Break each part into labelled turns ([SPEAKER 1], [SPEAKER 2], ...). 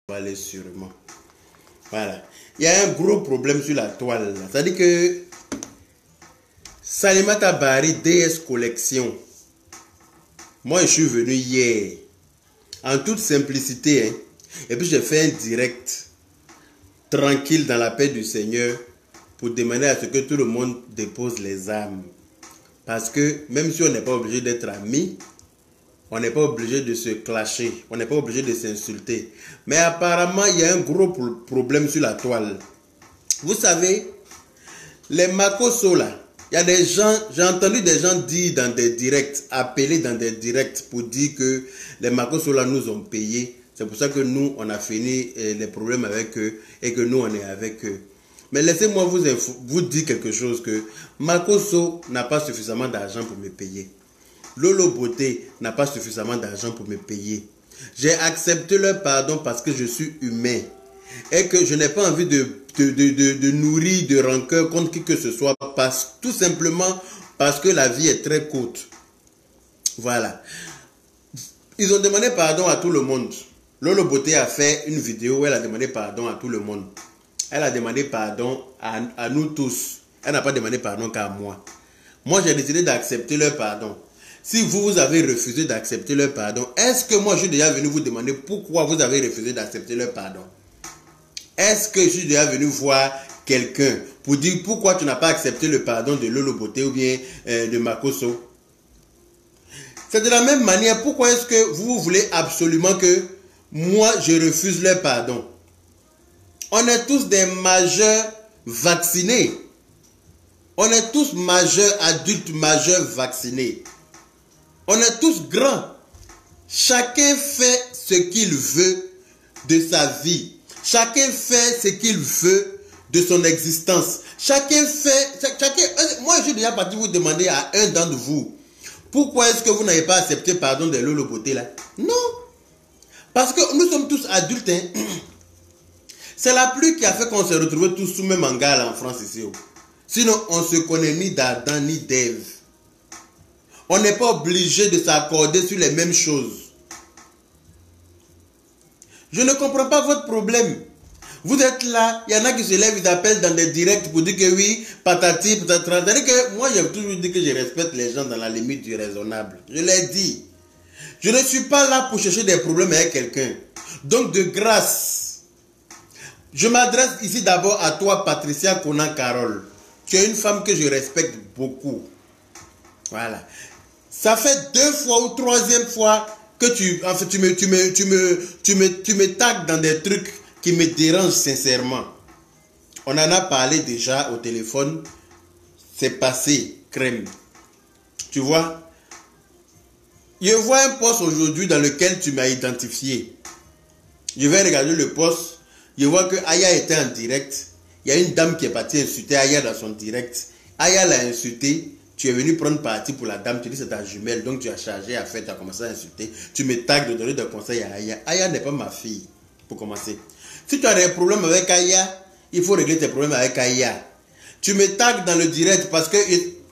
[SPEAKER 1] va aller sûrement. Voilà. Il y a un gros problème sur la toile. C'est-à-dire que Salimata Bari DS Collection. Moi, je suis venu hier. En toute simplicité. Hein, et puis, j'ai fait un direct. Tranquille dans la paix du Seigneur. Pour demander à ce que tout le monde dépose les armes. Parce que même si on n'est pas obligé d'être amis, on n'est pas obligé de se clasher, on n'est pas obligé de s'insulter. Mais apparemment, il y a un gros problème sur la toile. Vous savez, les Makosso là, il y a des gens, j'ai entendu des gens dire dans des directs, appeler dans des directs pour dire que les Makosso là nous ont payé. C'est pour ça que nous, on a fini les problèmes avec eux et que nous, on est avec eux. Mais laissez-moi vous dire quelque chose que Makosso n'a pas suffisamment d'argent pour me payer. Lolo Beauté n'a pas suffisamment d'argent pour me payer. J'ai accepté leur pardon parce que je suis humain et que je n'ai pas envie de nourrir de rancœur contre qui que ce soit, tout simplement parce que la vie est très courte. Voilà. Ils ont demandé pardon à tout le monde. Lolo Beauté a fait une vidéo où elle a demandé pardon à tout le monde. Elle a demandé pardon à nous tous. Elle n'a pas demandé pardon qu'à moi. Moi, j'ai décidé d'accepter leur pardon. Si vous avez refusé d'accepter leur pardon, est-ce que moi je suis déjà venu vous demander pourquoi vous avez refusé d'accepter leur pardon? Est-ce que je suis déjà venu voir quelqu'un pour dire pourquoi tu n'as pas accepté le pardon de Lolo Beauté ou bien de Makosso? C'est de la même manière, pourquoi est-ce que vous voulez absolument que moi je refuse leur pardon? On est tous des majeurs vaccinés. On est tous majeurs, adultes majeurs vaccinés. On est tous grands. Chacun fait ce qu'il veut de sa vie. Chacun fait ce qu'il veut de son existence. Moi, je suis déjà parti vous demander à un d'entre vous, pourquoi est-ce que vous n'avez pas accepté pardon de Lolo Beauté là? Non. Parce que nous sommes tous adultes. Hein. C'est la pluie qui a fait qu'on se retrouve tous sous même hangar en France ici. Sinon, on ne se connaît ni d'Adam ni d'Ève. On n'est pas obligé de s'accorder sur les mêmes choses. Je ne comprends pas votre problème. Vous êtes là, il y en a qui se lèvent, ils appellent dans des directs pour dire que oui, patati, patata. C'est-à-dire que moi, j'ai toujours dit que je respecte les gens dans la limite du raisonnable. Je l'ai dit. Je ne suis pas là pour chercher des problèmes avec quelqu'un. Donc, de grâce, je m'adresse ici d'abord à toi, Patricia Conan Carole. Tu es une femme que je respecte beaucoup. Voilà. Ça fait 2 fois ou 3e fois que tu me tagues dans des trucs qui me dérangent sincèrement. On en a parlé déjà au téléphone. C'est passé, crème. Tu vois? Je vois un post aujourd'hui dans lequel tu m'as identifié. Je vais regarder le post. Je vois que Aya était en direct. Il y a une dame qui est partie insulter Aya dans son direct. Aya l'a insulté. Tu es venu prendre parti pour la dame, tu dis c'est ta jumelle, donc tu as chargé à faire, tu as commencé à insulter. Tu me tagues de donner des conseils à Aya. Aya n'est pas ma fille, pour commencer. Si tu as des problèmes avec Aya, il faut régler tes problèmes avec Aya. Tu me tagues dans le direct parce que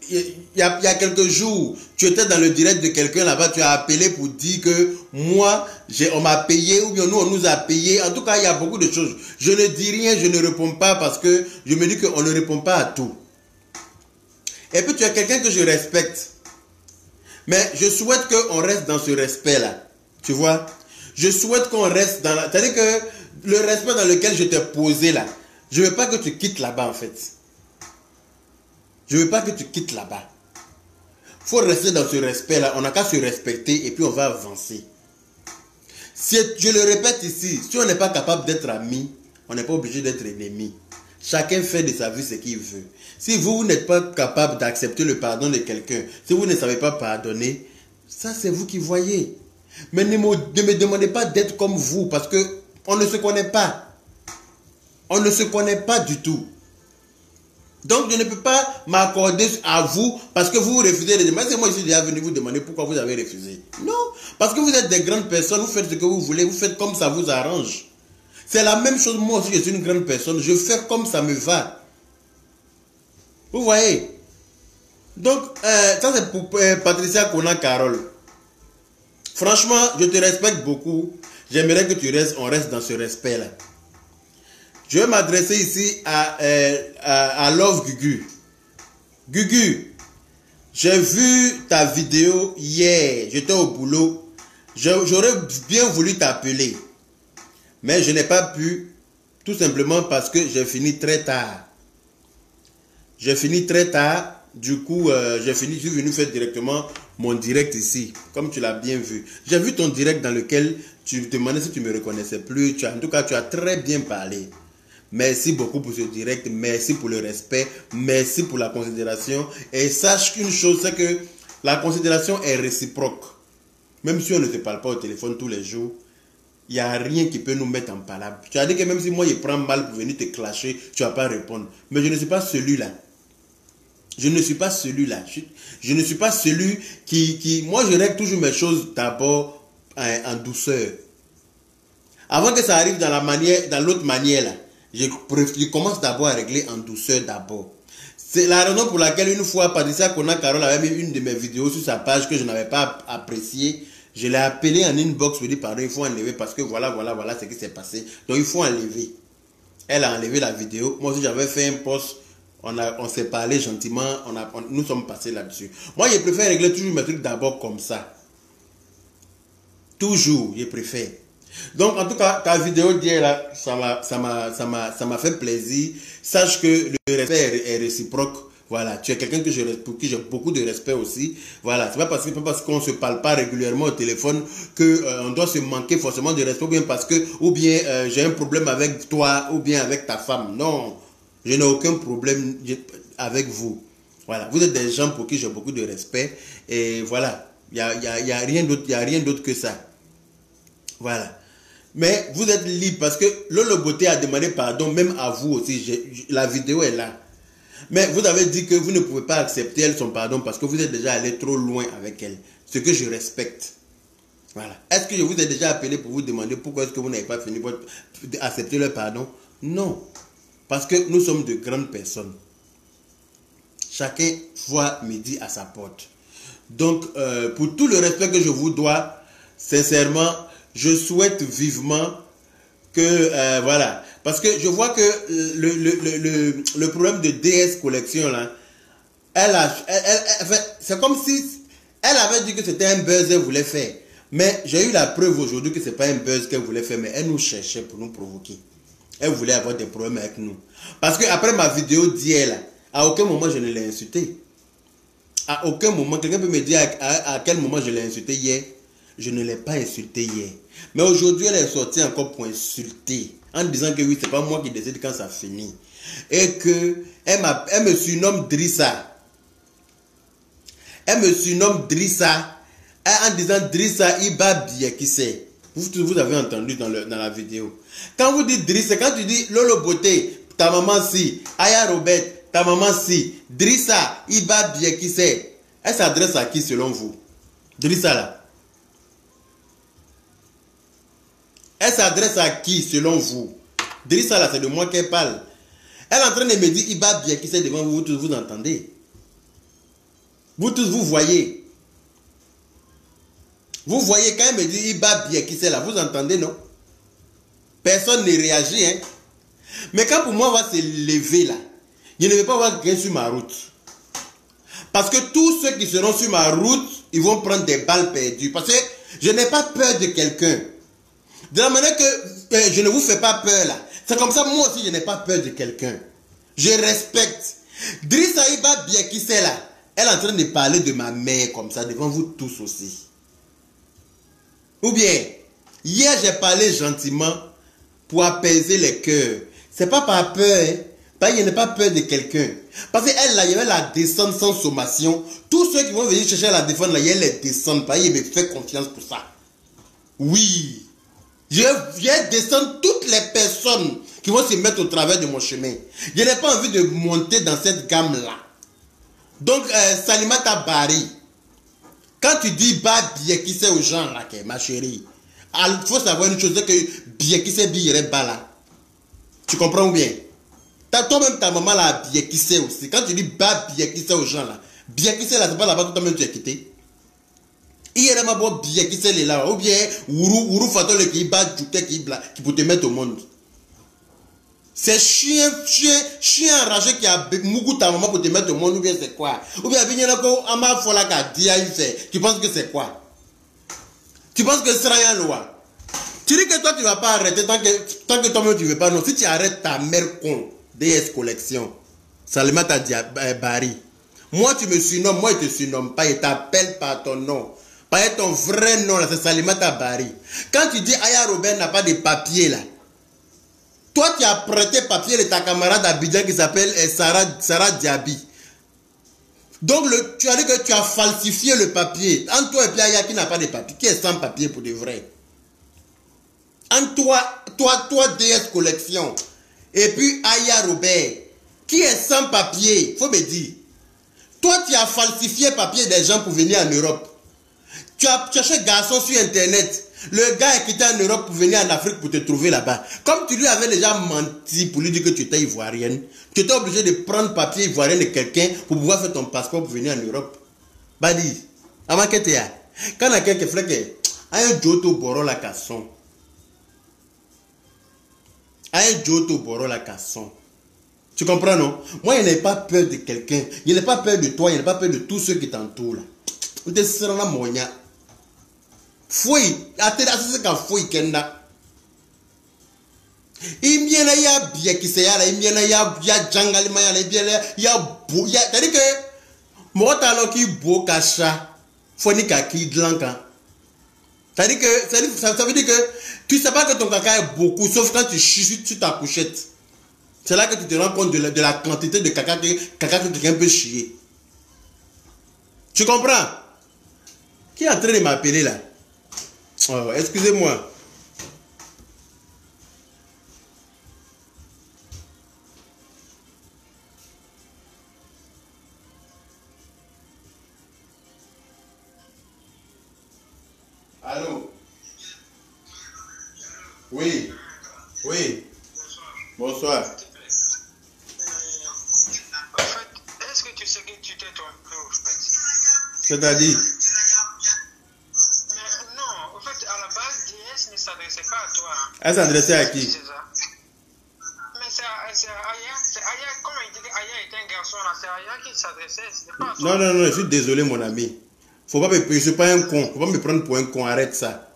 [SPEAKER 1] il y a quelques jours, tu étais dans le direct de quelqu'un là-bas, tu as appelé pour dire que moi, on m'a payé ou bien nous, on nous a payé. En tout cas, il y a beaucoup de choses. Je ne dis rien, je ne réponds pas parce que je me dis qu'on ne répond pas à tout. Et puis tu es quelqu'un que je respecte. Mais je souhaite qu'on reste dans ce respect-là. Tu vois? Je souhaite qu'on reste dans la... C'est-à-dire que le respect dans lequel je t'ai posé là, je ne veux pas que tu quittes là-bas en fait. Je ne veux pas que tu quittes là-bas. Il faut rester dans ce respect-là. On n'a qu'à se respecter et puis on va avancer. Je le répète ici, si on n'est pas capable d'être amis, on n'est pas obligé d'être ennemis. Chacun fait de sa vie ce qu'il veut. Si vous n'êtes pas capable d'accepter le pardon de quelqu'un, si vous ne savez pas pardonner, ça c'est vous qui voyez. Mais ne me demandez pas d'être comme vous parce qu'on ne se connaît pas. On ne se connaît pas du tout. Donc je ne peux pas m'accorder à vous parce que vous refusez de demander. Moi je suis déjà venu vous demander pourquoi vous avez refusé. Non, parce que vous êtes des grandes personnes, vous faites ce que vous voulez, vous faites comme ça vous arrange. C'est la même chose, moi aussi je suis une grande personne, je fais comme ça me va. Vous voyez? Donc, ça c'est pour Patricia Conan Carole. Franchement, je te respecte beaucoup. J'aimerais que on reste dans ce respect-là. Je vais m'adresser ici à Love Gugu. Gugu, j'ai vu ta vidéo hier. J'étais au boulot. J'aurais bien voulu t'appeler. Mais je n'ai pas pu. Tout simplement parce que j'ai fini très tard. J'ai fini très tard. Du coup, je suis venu faire directement mon direct ici. Comme tu l'as bien vu. J'ai vu ton direct dans lequel tu me demandais si tu me reconnaissais plus. En tout cas, tu as très bien parlé. Merci beaucoup pour ce direct. Merci pour le respect. Merci pour la considération. Et sache qu'une chose, c'est que la considération est réciproque. Même si on ne se parle pas au téléphone tous les jours, il n'y a rien qui peut nous mettre en palabre. Tu as dit que même si moi, je prends mal pour venir te clasher, tu ne vas pas répondre. Mais je ne suis pas celui-là. Je ne suis pas celui-là. Je ne suis pas celui qui... Moi, je règle toujours mes choses d'abord en douceur. Avant que ça arrive dans l'autre manière, là, je commence d'abord à régler en douceur d'abord. C'est la raison pour laquelle une fois, Patricia Kona Carole avait mis une de mes vidéos sur sa page que je n'avais pas appréciée. Je l'ai appelé en inbox, je lui ai dit, pardon, il faut enlever parce que voilà ce qui s'est passé. Donc il faut enlever. Elle a enlevé la vidéo. Moi aussi, j'avais fait un post. On s'est parlé gentiment. Nous sommes passés là-dessus. Moi, je préfère régler toujours mes trucs d'abord comme ça. Toujours, je préfère. Donc, en tout cas, ta vidéo d'hier, là, ça m'a fait plaisir. Sache que le respect est réciproque. Voilà, tu es quelqu'un pour qui j'ai beaucoup de respect aussi. Voilà, c'est pas parce qu'on ne se parle pas régulièrement au téléphone qu'on doit se manquer forcément de respect, ou bien j'ai un problème avec toi, ou bien avec ta femme. Non, je n'ai aucun problème avec vous. Voilà, vous êtes des gens pour qui j'ai beaucoup de respect. Et voilà, il n'y a rien d'autre que ça. Voilà. Mais vous êtes libre parce que Lolo Beauté a demandé pardon, même à vous aussi. La vidéo est là. Mais vous avez dit que vous ne pouvez pas accepter son pardon parce que vous êtes déjà allé trop loin avec elle. Ce que je respecte. Voilà. Est-ce que je vous ai déjà appelé pour vous demander pourquoi est-ce que vous n'avez pas fini d'accepter le pardon? Non. Parce que nous sommes de grandes personnes. Chacun voit midi à sa porte. Donc, pour tout le respect que je vous dois, sincèrement, je souhaite vivement que, voilà, parce que je vois que le problème de DS Collection, là, c'est comme si elle avait dit que c'était un buzz qu'elle voulait faire. Mais j'ai eu la preuve aujourd'hui que ce n'est pas un buzz qu'elle voulait faire, mais elle nous cherchait pour nous provoquer. Elle voulait avoir des problèmes avec nous. Parce que après ma vidéo d'hier, là, à aucun moment je ne l'ai insulté. À aucun moment, quelqu'un peut me dire à quel moment je l'ai insulté hier. Je ne l'ai pas insulté hier. Mais aujourd'hui, elle est sortie encore pour insulter. En disant que oui, c'est pas moi qui décide quand ça finit. Et que elle me surnomme Drissa. Elle me surnomme Drissa. En disant Drissa Iba qui c'est. Vous avez entendu dans la vidéo. Quand vous dites Drissa, quand tu dis Lolo Beauté, ta maman si, Aya Robert, ta maman si, Drissa Iba qui c'est. Elle s'adresse à qui selon vous? Drissa là. Elle s'adresse à qui selon vous? Drissa là, c'est de moi qu'elle parle. Elle est en train de me dire Iba bien qui c'est devant vous, vous tous vous entendez. Vous tous vous voyez. Vous voyez quand elle me dit Iba bien qui c'est là, vous entendez non? Personne ne réagit hein. Mais quand pour moi on va se lever là, je ne vais pas avoir quelqu'un sur ma route. Parce que tous ceux qui seront sur ma route, ils vont prendre des balles perdues. Parce que je n'ai pas peur de quelqu'un. De la manière que je ne vous fais pas peur là. C'est comme ça, moi aussi, je n'ai pas peur de quelqu'un. Je respecte. Drissa Iba bien qui c'est là. Elle est en train de parler de ma mère comme ça, devant vous tous aussi. Ou bien, hier j'ai parlé gentiment pour apaiser les cœurs. C'est pas par peur, hein. Parce qu'il n'y a pas peur de quelqu'un. Parce qu'elle là, il y avait la descente sans sommation. Tous ceux qui vont venir chercher à la défendre là, il les descendent. Parce qu'il me fait confiance pour ça. Oui. Je viens descendre toutes les personnes qui vont se mettre au travers de mon chemin. Je n'ai pas envie de monter dans cette gamme-là. Donc, Salimata Bari, quand tu dis bah bien qui c'est aux gens là, ma chérie, il faut savoir une chose, c'est que bien qui c'est bien bas là. Tu comprends bien? Toi-même, ta maman là, bien qui c'est aussi. Quand tu dis bah bien qui c'est aux gens là, bien qui c'est là, c'est pas là-bas que toi-même tu es quitté. Il y a un bon billet qui s'est là. Ou bien, Ourou Fatole qui bat Djouké qui peut te mettre au monde. C'est chien enragé qui a mougou ta maman pour te mettre au monde. Ou bien c'est quoi? Ou bien, il y a un ama fola qui a dit à fait. Tu penses que c'est quoi? Tu penses que ce sera rien loi? Tu dis que toi tu ne vas pas arrêter tant que toi-même tu ne veux pas. Non, si tu arrêtes ta mère con, DS Collection, Salimata Bari. Moi tu me surnommes, moi je te surnomme pas, je t'appelle par ton nom. Pas ton vrai nom là, c'est Salimata Bari. Quand tu dis Aya Robert n'a pas de papier là, toi tu as prêté papier de ta camarade Abidjan qui s'appelle Sarah Diaby. Donc tu as dit que tu as falsifié le papier. Entre toi et puis Aya qui n'a pas de papier, qui est sans papier pour de vrai. Entre toi DS Collection et puis Aya Robert qui est sans papier, faut me dire. Toi tu as falsifié le papier des gens pour venir en Europe. Tu as cherché garçon sur internet. Le gars est quitté en Europe pour venir en Afrique pour te trouver là-bas. Comme tu lui avais déjà menti pour lui dire que tu étais ivoirienne, tu étais obligé de prendre papier ivoirien de quelqu'un pour pouvoir faire ton passeport pour venir en Europe. Badi, avant que tu aies. Quand il y a quelqu'un qui fait que un joto boro la casson. Un joto boro la casson. Tu comprends, non? Moi, je n'ai pas peur de quelqu'un. Je n'ai pas peur de toi. Je n'ai pas peur de tous ceux qui t'entourent là. On te sera là, monia. Fouille. Attends, c'est quand fouille kenda. Il y a bien qui s'est là. Il y a Djangali Maya. Il y a beau. C'est-à-dire que moi, t'as qui beau cacha. Faut ni kaki dlanka. C'est-à-dire que ça veut dire que tu sais pas que ton caca est beaucoup, sauf quand tu chuchotes sur ta couchette. C'est là que tu te rends compte de la quantité de caca que quelqu'un peut chier. Tu comprends? Qui est en train de m'appeler là? Oh, excusez-moi. Allô? Oui. Oui. Bonsoir.
[SPEAKER 2] Est-ce que tu sais que tu t'es trompé au fait?
[SPEAKER 1] C'est-à-dire?
[SPEAKER 2] Non, au fait, à la base, DS ne s'adressait pas à toi.
[SPEAKER 1] Elle s'adressait à qui?
[SPEAKER 2] C'est ça. Mais c'est Aya. C'est Aya, comme il dit que Aya était un garçon là, c'est Aya qui s'adressait, c'était pas à toi.
[SPEAKER 1] Non, je suis désolé mon ami. Je suis pas un con. Faut pas me prendre pour un con, arrête ça.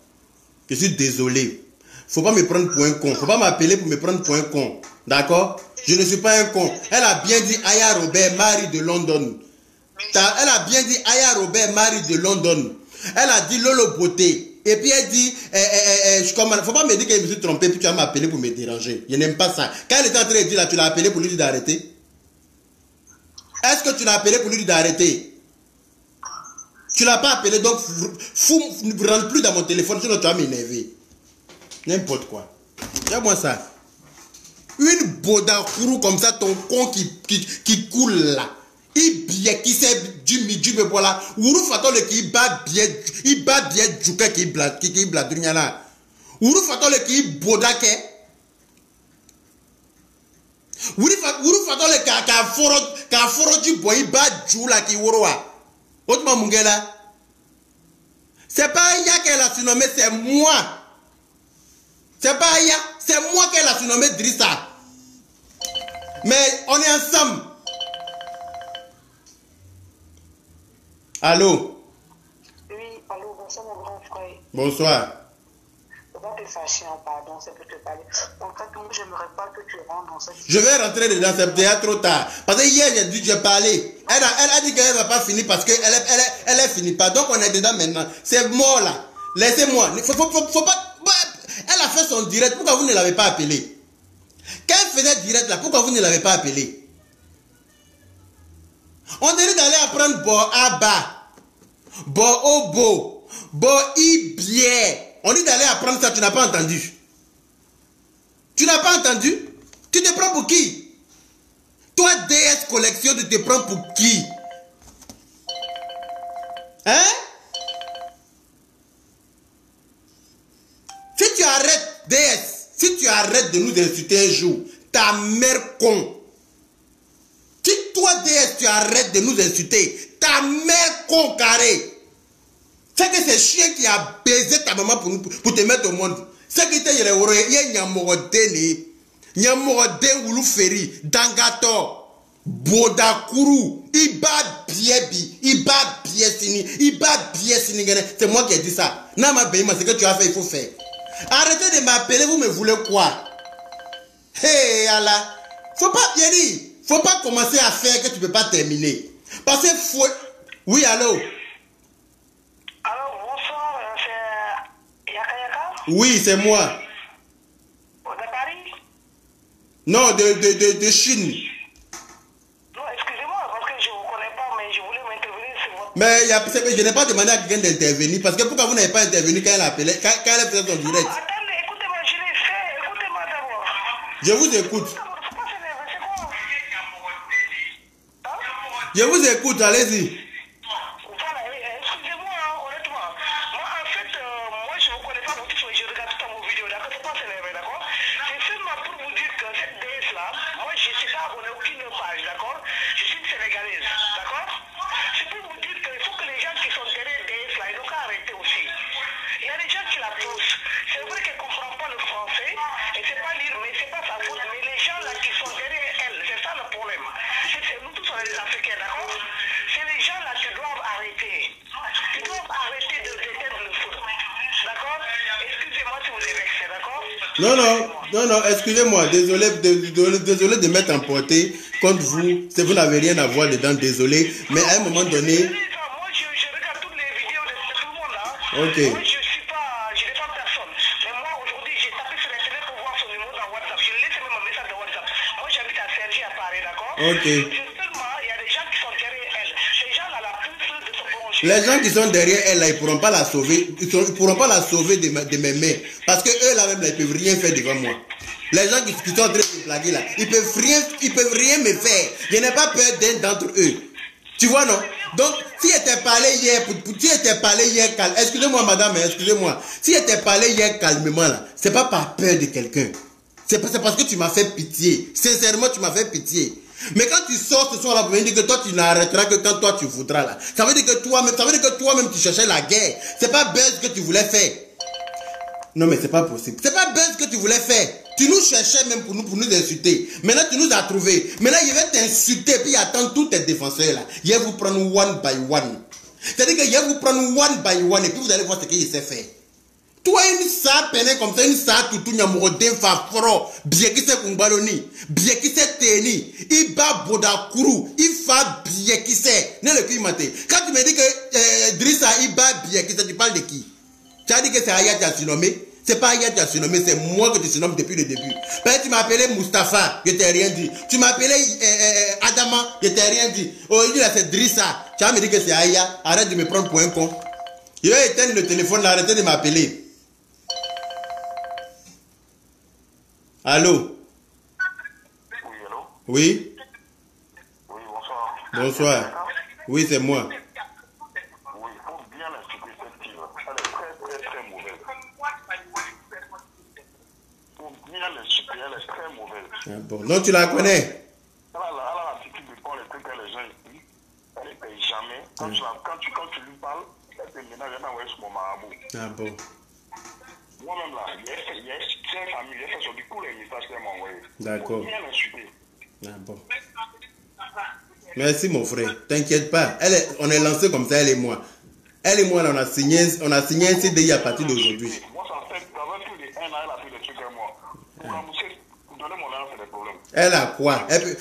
[SPEAKER 1] Je suis désolé. Faut pas me prendre pour un con. Faut pas m'appeler pour me prendre pour un con. D'accord? Je ne suis pas un con. Elle a bien dit Aya Robert, Marie de London. Elle a bien dit Aya Robert, Marie de London. Elle a dit Lolo Beauté. Et puis elle dit, faut pas me dire que je me suis trompé puis tu vas m'appeler pour me déranger. Je n'aime pas ça. Quand elle était en train de dire là, tu l'as appelé pour lui dire d'arrêter? Est-ce que tu l'as appelé pour lui dire d'arrêter? Tu l'as pas appelé, donc ne rentre plus dans mon téléphone, sinon tu vas m'énerver. N'importe quoi. Regarde-moi ça. Une boda kourou comme ça, ton con qui coule là. Il bien qui sait du midi, mais voilà. Ourou fatole qui bat bien djouka qui bladrunya là. Ourou fatole qui boda ke. Ourou fatole qui a foro du boy, il bat djou là qui woroa. Autrement mungela. C'est pas Aya qu'elle a surnommé, c'est moi. C'est pas Aya, c'est moi qu'elle a surnommé Drissa. Mais on est ensemble. Allô?
[SPEAKER 3] Oui, allô, bonsoir mon grand frère.
[SPEAKER 1] Bonsoir.
[SPEAKER 3] Faut pas te fâcher, pardon, c'est pour te parler. En fait, moi, j'aimerais pas que tu rentres dans cette...
[SPEAKER 1] Je vais rentrer dedans, c'est déjà trop tard. Parce que hier, j'ai parlé. Elle a dit qu'elle ne va pas finir parce qu'elle est finie pas. Donc on est dedans maintenant. C'est mort là. Laissez-moi. Faut pas... Elle a fait son direct. Pourquoi vous ne l'avez pas appelé? Quand elle faisait direct là, pourquoi vous ne l'avez pas appelé? On dirait d'aller apprendre Bo Abba, Bo Obo, Bo Ibier. On dit d'aller apprendre ça, tu n'as pas entendu. Tu n'as pas entendu? Tu te prends pour qui? Toi, DS Collection, tu te prends pour qui? Hein? Si tu arrêtes, DS, si tu arrêtes de nous insulter un jour, ta mère con. Si toi, DS, tu arrêtes de nous insulter, ta mère con carré. C'est que c'est chien qui a baisé ta maman pour te mettre au monde. C'est que tu es Nyamorode Wulu Feri, Dangato, Bodakuru, Iba Biebi, Iba Biesini, Iba Biesini. C'est moi qui ai dit ça. Nama Beima, c'est que tu as fait, il faut faire. Arrêtez de m'appeler, vous me voulez quoi? Hey Allah, faut pas commencer à faire que tu ne peux pas terminer. Parce que faut... Oui, allô?
[SPEAKER 3] Allô, bonsoir, c'est Yakayaka?
[SPEAKER 1] Oui, c'est moi.
[SPEAKER 3] De Paris?
[SPEAKER 1] Non, de Chine.
[SPEAKER 3] Non, excusez-moi, parce que je ne vous connais pas, mais je voulais m'intervenir sur votre...
[SPEAKER 1] Mais je n'ai pas demandé à quelqu'un d'intervenir. Parce que pourquoi vous n'avez pas intervenu quand elle appelait, quand elle a fait son direct?
[SPEAKER 3] Non, attendez, écoutez-moi, je l'ai fait, écoutez-moi d'abord.
[SPEAKER 1] Je vous écoute.
[SPEAKER 3] Faut pas s'énerver, c'est quoi? Hein?
[SPEAKER 1] Je vous écoute, allez-y.
[SPEAKER 3] Voilà, excusez-moi, honnêtement. Moi, en fait, moi, je ne vous connais pas, donc je regarde tout vos vidéos, d'accord? Faut pas s'énerver, d'accord? C'est seulement pour vous dire que cette déesse-là, moi, je ne sais pas, on n'a aucune page, d'accord? Je suis une Sénégalaise, d'accord? C'est pour vous dire qu'il faut que les gens qui sont derrière déesse-là, ils n'ont qu'à arrêter aussi. Il y a des gens qui la poussent. C'est vrai qu'elle ne comprend pas le français, elle ne sait pas lire, mais ce n'est pas sa faute. Mais les gens là qui sont derrière elle, c'est ça le problème. Nous tous, on est des Africains, d'accord? C'est les gens là qui doivent arrêter. Ils doivent arrêter de détendre le feu. D'accord? Excusez-moi si vous êtes vexé, d'accord?
[SPEAKER 1] Non, excusez-moi, désolé de m'être emporté contre vous. Vous n'avez rien à voir dedans, désolé. Mais à un moment donné...
[SPEAKER 3] Moi, je regarde toutes les vidéos de tout le monde là.
[SPEAKER 1] Ok.
[SPEAKER 3] Moi, je n'ai pas personne. Mais moi, aujourd'hui, j'ai tapé sur Internet pour voir son numéro dans WhatsApp. Je lui laisse même un message de WhatsApp. Moi, j'habite à Sergi à Paris, d'accord?
[SPEAKER 1] Ok.
[SPEAKER 3] Seulement, il y a des gens qui sont derrière elle. Ces gens là, la poussent de se prolonger.
[SPEAKER 1] Les gens qui sont derrière elle, là, ils ne pourront pas la sauver. Ils ne pourront pas la sauver de mes mains. Parce que eux, là même, là, ils ne peuvent rien faire devant moi. Les gens qui sont en train de me plaguer, là, ils ne peuvent rien me faire. Je n'ai pas peur d'un d'entre eux. Tu vois, non? Donc, si elle t'a parlé hier, excusez-moi, madame, excusez-moi. Si elle t'a parlé hier calmement, là, c'est pas par peur de quelqu'un. C'est parce que tu m'as fait pitié. Sincèrement, tu m'as fait pitié. Mais quand tu sors ce soir-là pour me dire que toi, tu n'arrêteras que quand toi, tu voudras, là. Ça veut dire que toi-même, tu cherchais la guerre. C'est pas buzz que tu voulais faire. Non, mais c'est pas possible. C'est pas buzz que tu voulais faire. Tu nous cherchais même pour nous insulter. Maintenant, tu nous as trouvés. Maintenant, il va t'insulter puis attendre tous tes défenseurs là. Il va vous prendre one by one. C'est-à-dire qu'il va vous prendre one by one et puis vous allez voir ce qu'il sait faire. Toi, une sa peine comme ça, une sa toutou nyamorode fa foro, bien qui c'est kumbaloni, bien qui c'est teni, il bat bodakuru, il fa bien qui c'est. Ne le climaté. Quand tu me dis que Drissa il bat bien qui c'est, tu parles de qui? Tu as dit que c'est Aya qui a surnommé. C'est pas Aya qui a surnommé, c'est moi que tu surnommes depuis le début. Peut-être tu m'as appelé Mustapha, je t'ai rien dit. Tu m'as appelé Adama, je t'ai rien dit. Aujourd'hui là c'est Drissa. Tu vas me dire que c'est Aya. Arrête de me prendre pour un con. Je vais éteindre le téléphone là, arrêtez de m'appeler. Allô?
[SPEAKER 4] Oui, allô?
[SPEAKER 1] Oui?
[SPEAKER 4] Oui, bonsoir.
[SPEAKER 1] Bonsoir. Oui, c'est moi.
[SPEAKER 4] Oui, il faut bien l'expliquer cette fille. Elle est très, très, très mauvaise. Il faut bien l'expliquer, elle est très mauvaise.
[SPEAKER 1] Ah bon. Non, tu la connais?
[SPEAKER 4] Elle a l'attitude de prendre les trucs que les gens disent. Elle ne paye jamais. Quand tu lui parles, elle te ménage, elle t'envoie sur mon marabout.
[SPEAKER 1] Ah bon.
[SPEAKER 4] Moi-même là, il y a cinq familles, j'ai fait sur tous les messages qu'elle m'a envoyés.
[SPEAKER 1] D'accord.
[SPEAKER 4] Bien l'insulter.
[SPEAKER 1] Ah bon. Merci mon frère, t'inquiète pas. On est lancé comme ça, elle et moi. Elle et moi, là, on a signé un CDI à partir d'aujourd'hui.
[SPEAKER 4] Moi, ça fait plus de 1 an, elle a fait des trucs avec moi. Pour donner mon argent, c'est des problèmes.
[SPEAKER 1] Elle a quoi? Elle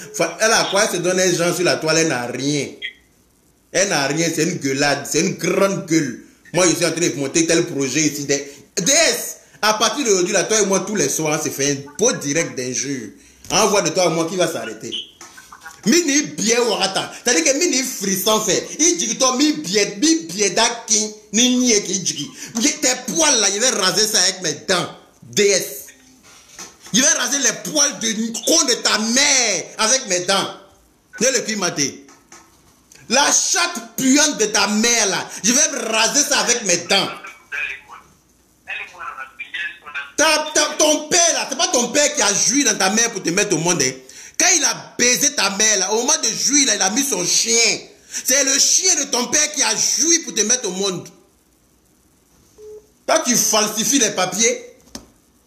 [SPEAKER 1] a quoi? Elle se donne un genre sur la toile, elle n'a rien. Elle n'a rien, c'est une gueulade, c'est une grande gueule. Moi, je suis en train de monter tel projet ici. DS, à partir d'aujourd'hui, là, toi et moi, tous les soirs, on se fait un beau direct d'injure. Envoie de toi et moi qui va s'arrêter. Mini bien warata. C'est-à-dire que mini frisson fait. Il dit que toi, mi bien d'aki, ni nie qui dit. Tes poils là, je vais raser ça avec mes dents. DS. Je vais raser les poils de con de ta mère avec mes dents. Ne le climater. La chatte puante de ta mère là, je vais raser ça avec mes dents. Ton père là, c'est pas ton père qui a joui dans ta mère pour te mettre au monde. Hein. Quand il a baisé ta mère là, au moment de jouir là, il a mis son chien. C'est le chien de ton père qui a joui pour te mettre au monde. Toi, tu falsifies les papiers.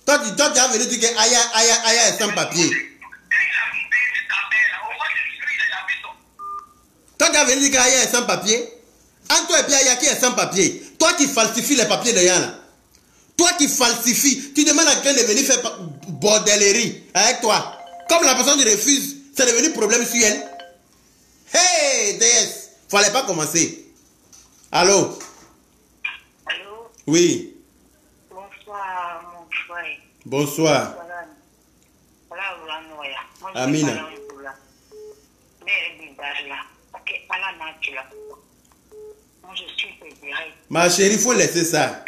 [SPEAKER 1] Toi, tu as venu dire que Aya est sans papier. Toi, tu as venu dire que Aya est sans papier. Entre toi et puis Aya qui est sans papier. Toi qui falsifies les papiers de Yana. Toi qui falsifies. Tu demandes à quelqu'un de venir faire bordellerie avec toi. Comme la personne refuse, c'est devenu problème sur elle. Hey, DS. Fallait pas commencer. Allô?
[SPEAKER 3] Allô?
[SPEAKER 1] Oui.
[SPEAKER 3] Bonsoir, mon frère.
[SPEAKER 1] Bonsoir. Amina. Ma chérie, il faut laisser ça.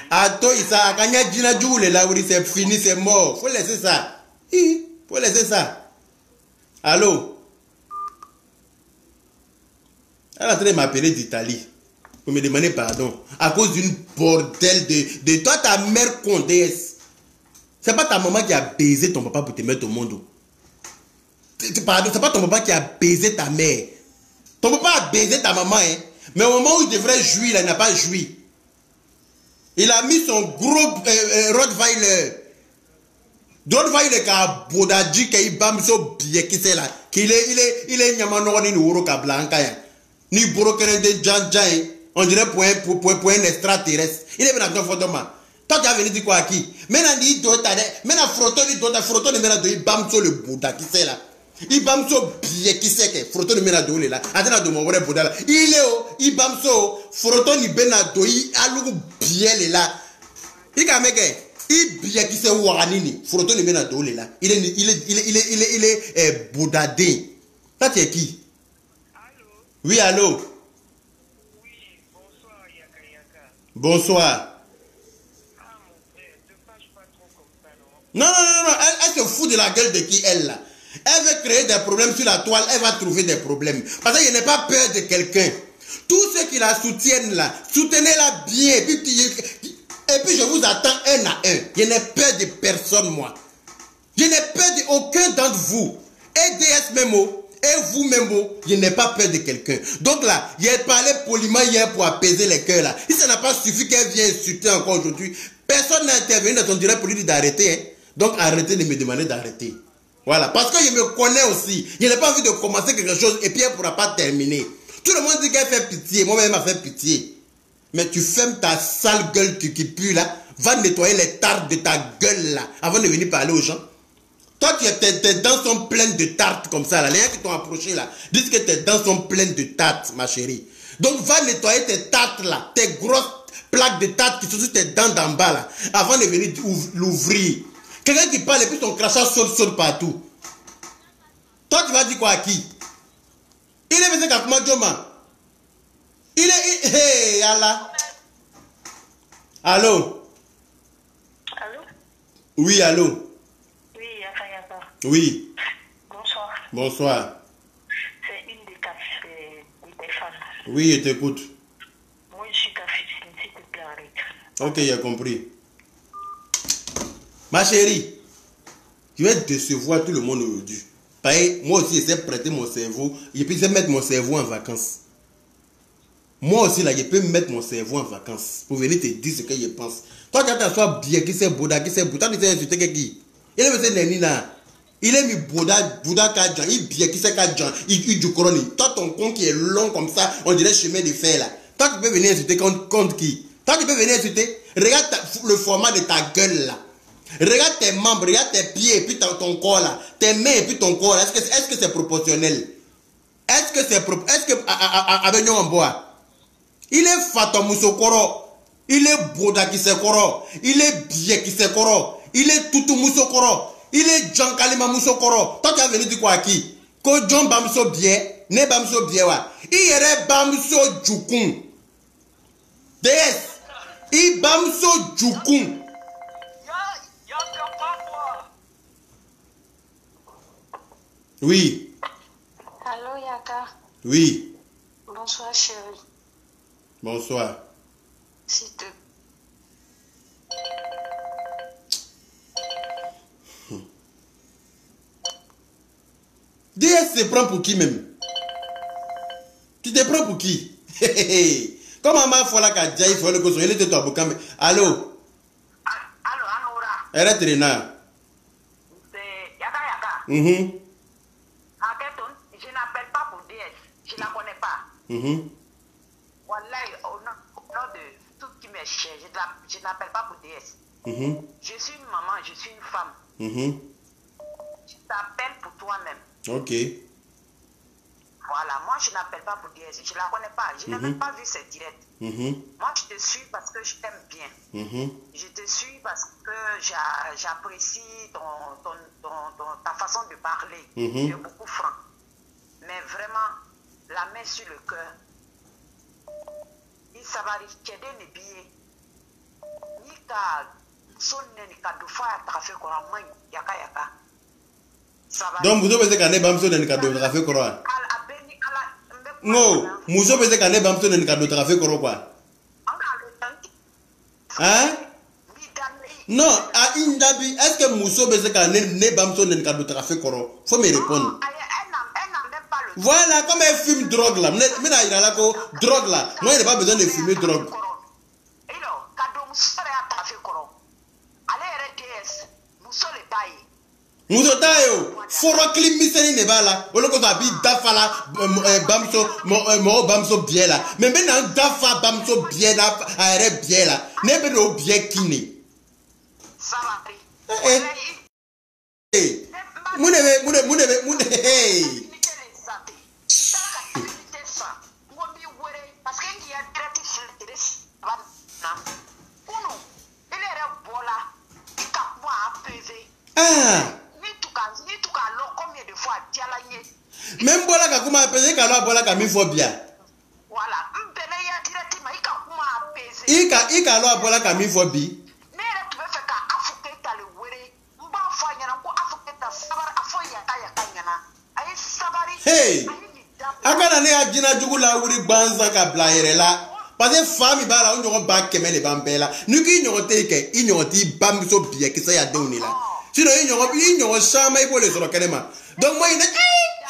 [SPEAKER 1] Attends, ça, quand il y a Gina Djoule, là, c'est fini, c'est mort. Il faut laisser ça. Il faut laisser ça. Allô? Elle est en train de m'appeler d'Italie pour me demander pardon à cause d'une bordel de toi, ta mère condesse. C'est pas ta maman qui a baisé ton papa pour te mettre au monde. Pardon, c'est pas ton papa qui a baisé ta mère. Ton papa a baisé ta maman, hein. Mais au moment où il devrait jouir, il n'a pas joui. Il a mis son gros Rottweiler. Rottweiler qui a bodadji, qui a bam so bien qui c'est là. Il est nyamanoro ni ouro ka blanca. Ni brokere de Jan, on dirait pour un extraterrestre. Il est venu dans ton photo. Toi, tu as venu dire quoi à qui? Maintenant, il doit être. Maintenant, Froto, il mène de bam sur le Bouddha qui c'est là. Il bam sur bien qui c'est que Froto ne mène de là. Attends, de mon vrai Bouddha là. Il est où? Il bam sur Froto ni benado. Il a le bien là. Il a mec. Il bien qui c'est Ouanini. Froto ne mène de là. Il est Bouddha dé. Là, tu es qui? Oui, allô?
[SPEAKER 3] Oui, bonsoir, Yaka Yaka.
[SPEAKER 1] Bonsoir.
[SPEAKER 3] Ah, mon frère, te fâche pas trop comme ça, non?
[SPEAKER 1] Non. Elle se fout de la gueule de qui elle, là. Elle veut créer des problèmes sur la toile, elle va trouver des problèmes. Parce qu'elle n'a pas peur de quelqu'un. Tous ceux qui la soutiennent, là, soutenez-la bien. Et puis, je vous attends un à un. Je n'ai peur de personne, moi. Je n'ai peur d'aucun d'entre vous. Et DS Memo. Et vous-même, je n'ai pas peur de quelqu'un. Donc là, il a parlé poliment hier pour apaiser les cœurs là. Si ça n'a pas suffi qu'elle vienne insulter encore aujourd'hui, personne n'a intervenu dans ton direct pour lui dire d'arrêter. Hein. Donc arrêtez de me demander d'arrêter. Voilà. Parce que je me connais aussi. Je n'ai pas envie de commencer quelque chose et puis elle ne pourra pas terminer. Tout le monde dit qu'elle fait pitié. Moi-même, elle m'a fait pitié. Mais tu fermes ta sale gueule qui pue là. Va nettoyer les tartes de ta gueule là avant de venir parler aux gens. Toi, tes dents sont pleines de tartes comme ça. Là. Les gens qui t'ont approché là disent que tes dents sont pleines de tartes, ma chérie. Donc, va nettoyer tes tartes là, tes grosses plaques de tartes qui sont sur tes dents d'en bas là, avant de venir l'ouvrir. Quelqu'un qui parle et puis son crachat saute partout. Toi, tu vas dire quoi à qui? Il est venu à Kumadjoma. Il est... Hey, Allah. Allô?
[SPEAKER 3] Allô?
[SPEAKER 1] Oui, allô? Oui.
[SPEAKER 3] Bonsoir.
[SPEAKER 1] Bonsoir.
[SPEAKER 3] C'est une des femmes.
[SPEAKER 1] Oui, je t'écoute.
[SPEAKER 3] Moi, je suis ta fille, s'il te plaît, arrête.
[SPEAKER 1] Ok, j'ai compris. Ma chérie, je vais décevoir tout le monde aujourd'hui. Pareil, moi aussi, j'essaie de prêter mon cerveau. Je peux mettre mon cerveau en vacances. Moi aussi, là, je peux mettre mon cerveau en vacances pour venir te dire ce que je pense. Toi, quand tu sois bien, qui c'est Bouddha, qui c'est Bouddha, tu sais insulter qui? Il est monsieur Neni là. Il est mis Bouddha Kadjan, il bien qui c'est Kadjan, il du coroni. Toi, ton con qui est long comme ça, on dirait chemin de fer là. Toi, tu peux venir insulter contre qui? Toi, tu peux venir insulter. Regarde le format de ta gueule là. Regarde tes membres, regarde tes pieds et puis ton corps là. Tes mains et puis ton corps là. Est-ce que c'est proportionnel? Est-ce que Abegnon en bois? Il est Fatou Moussokoro. Il est Bouddha qui se koro. Il est bien qui se koro. Il est Toutou Moussokoro. Il est Jean Kalima Moussokoro. Toi, tu as venu dire quoi à qui? Ko John Bamso bien, ne Bamso bien wa. Il est Bamso Djoukun. DS. Il Bamso Djoukun. Oui.
[SPEAKER 5] Allô, Yaka.
[SPEAKER 1] Oui.
[SPEAKER 5] Bonsoir, chérie.
[SPEAKER 1] Bonsoir.
[SPEAKER 5] S'il te
[SPEAKER 1] DS se prend pour qui même? Tu te prends pour qui? Comment ma foi la ka jai faut le koso il était toi bokame. Allô?
[SPEAKER 3] Allô, Anoura.
[SPEAKER 1] Elle est trena.
[SPEAKER 3] C'est Yaka. Aketon, je n'appelle pas pour DS. Je la connais pas. Wallahi, au nom de tout qui m'est cher, je n'appelle pas pour DS. Je suis une maman, je suis une femme. Je t'appelle pour toi-même.
[SPEAKER 1] Ok.
[SPEAKER 3] Voilà, moi je n'appelle pas pour DS, je ne la connais pas, je n'ai même pas vu cette directe. Moi je te suis parce que je t'aime bien. Je te suis parce que j'apprécie ta façon de parler. Tu es beaucoup franc. Mais vraiment, la main sur le cœur, il s'avère qu'il y a des billets. Ni ka sonne ni ka dofa trafic quoi moi yaka.
[SPEAKER 1] Donc vous avez qu'un bamso de cadeau trafic quoi. Non, muso pese qu'un bamso de cadeau trafic quoi. Hein? Non, à Indabi, est-ce que muso pese qu'un bamso de cadeau trafic quoi? Faut me répondre. Voilà, comme un film drogue là. Mais là, il a la drogue là. Moi, il n'a pas besoin de fumer drogue. Muso tayo, foro klim miseni ne bala. Olo ko sabi dafala bamso mo bamso biela. Mais maintenant dafa bamso biela, aere biela. Ne be no bie kini. Eh. Mune hey. Ah. Même bola ka kuma apese ka lo bola ka mi fo bia.
[SPEAKER 3] Voilà, mbele ya directement ika kuma apese.
[SPEAKER 1] Ika lo bola ka mi fo bi.
[SPEAKER 3] Ne re tu fe ka afuke ta le were. Mba fo nyana ko afuke ta sabar afo ya kanyana. Ayi sabari.
[SPEAKER 1] Hey. Akana ne ajina jugula wuri gbanza ka blaire la. Parce que femme bala on ñoko ba kemele bambela. Nuki ñoko teke, i ñoko ti bam so bia ki sa ya dewni la. Sinon i ñoko chama i pour les kenema. Donc moi il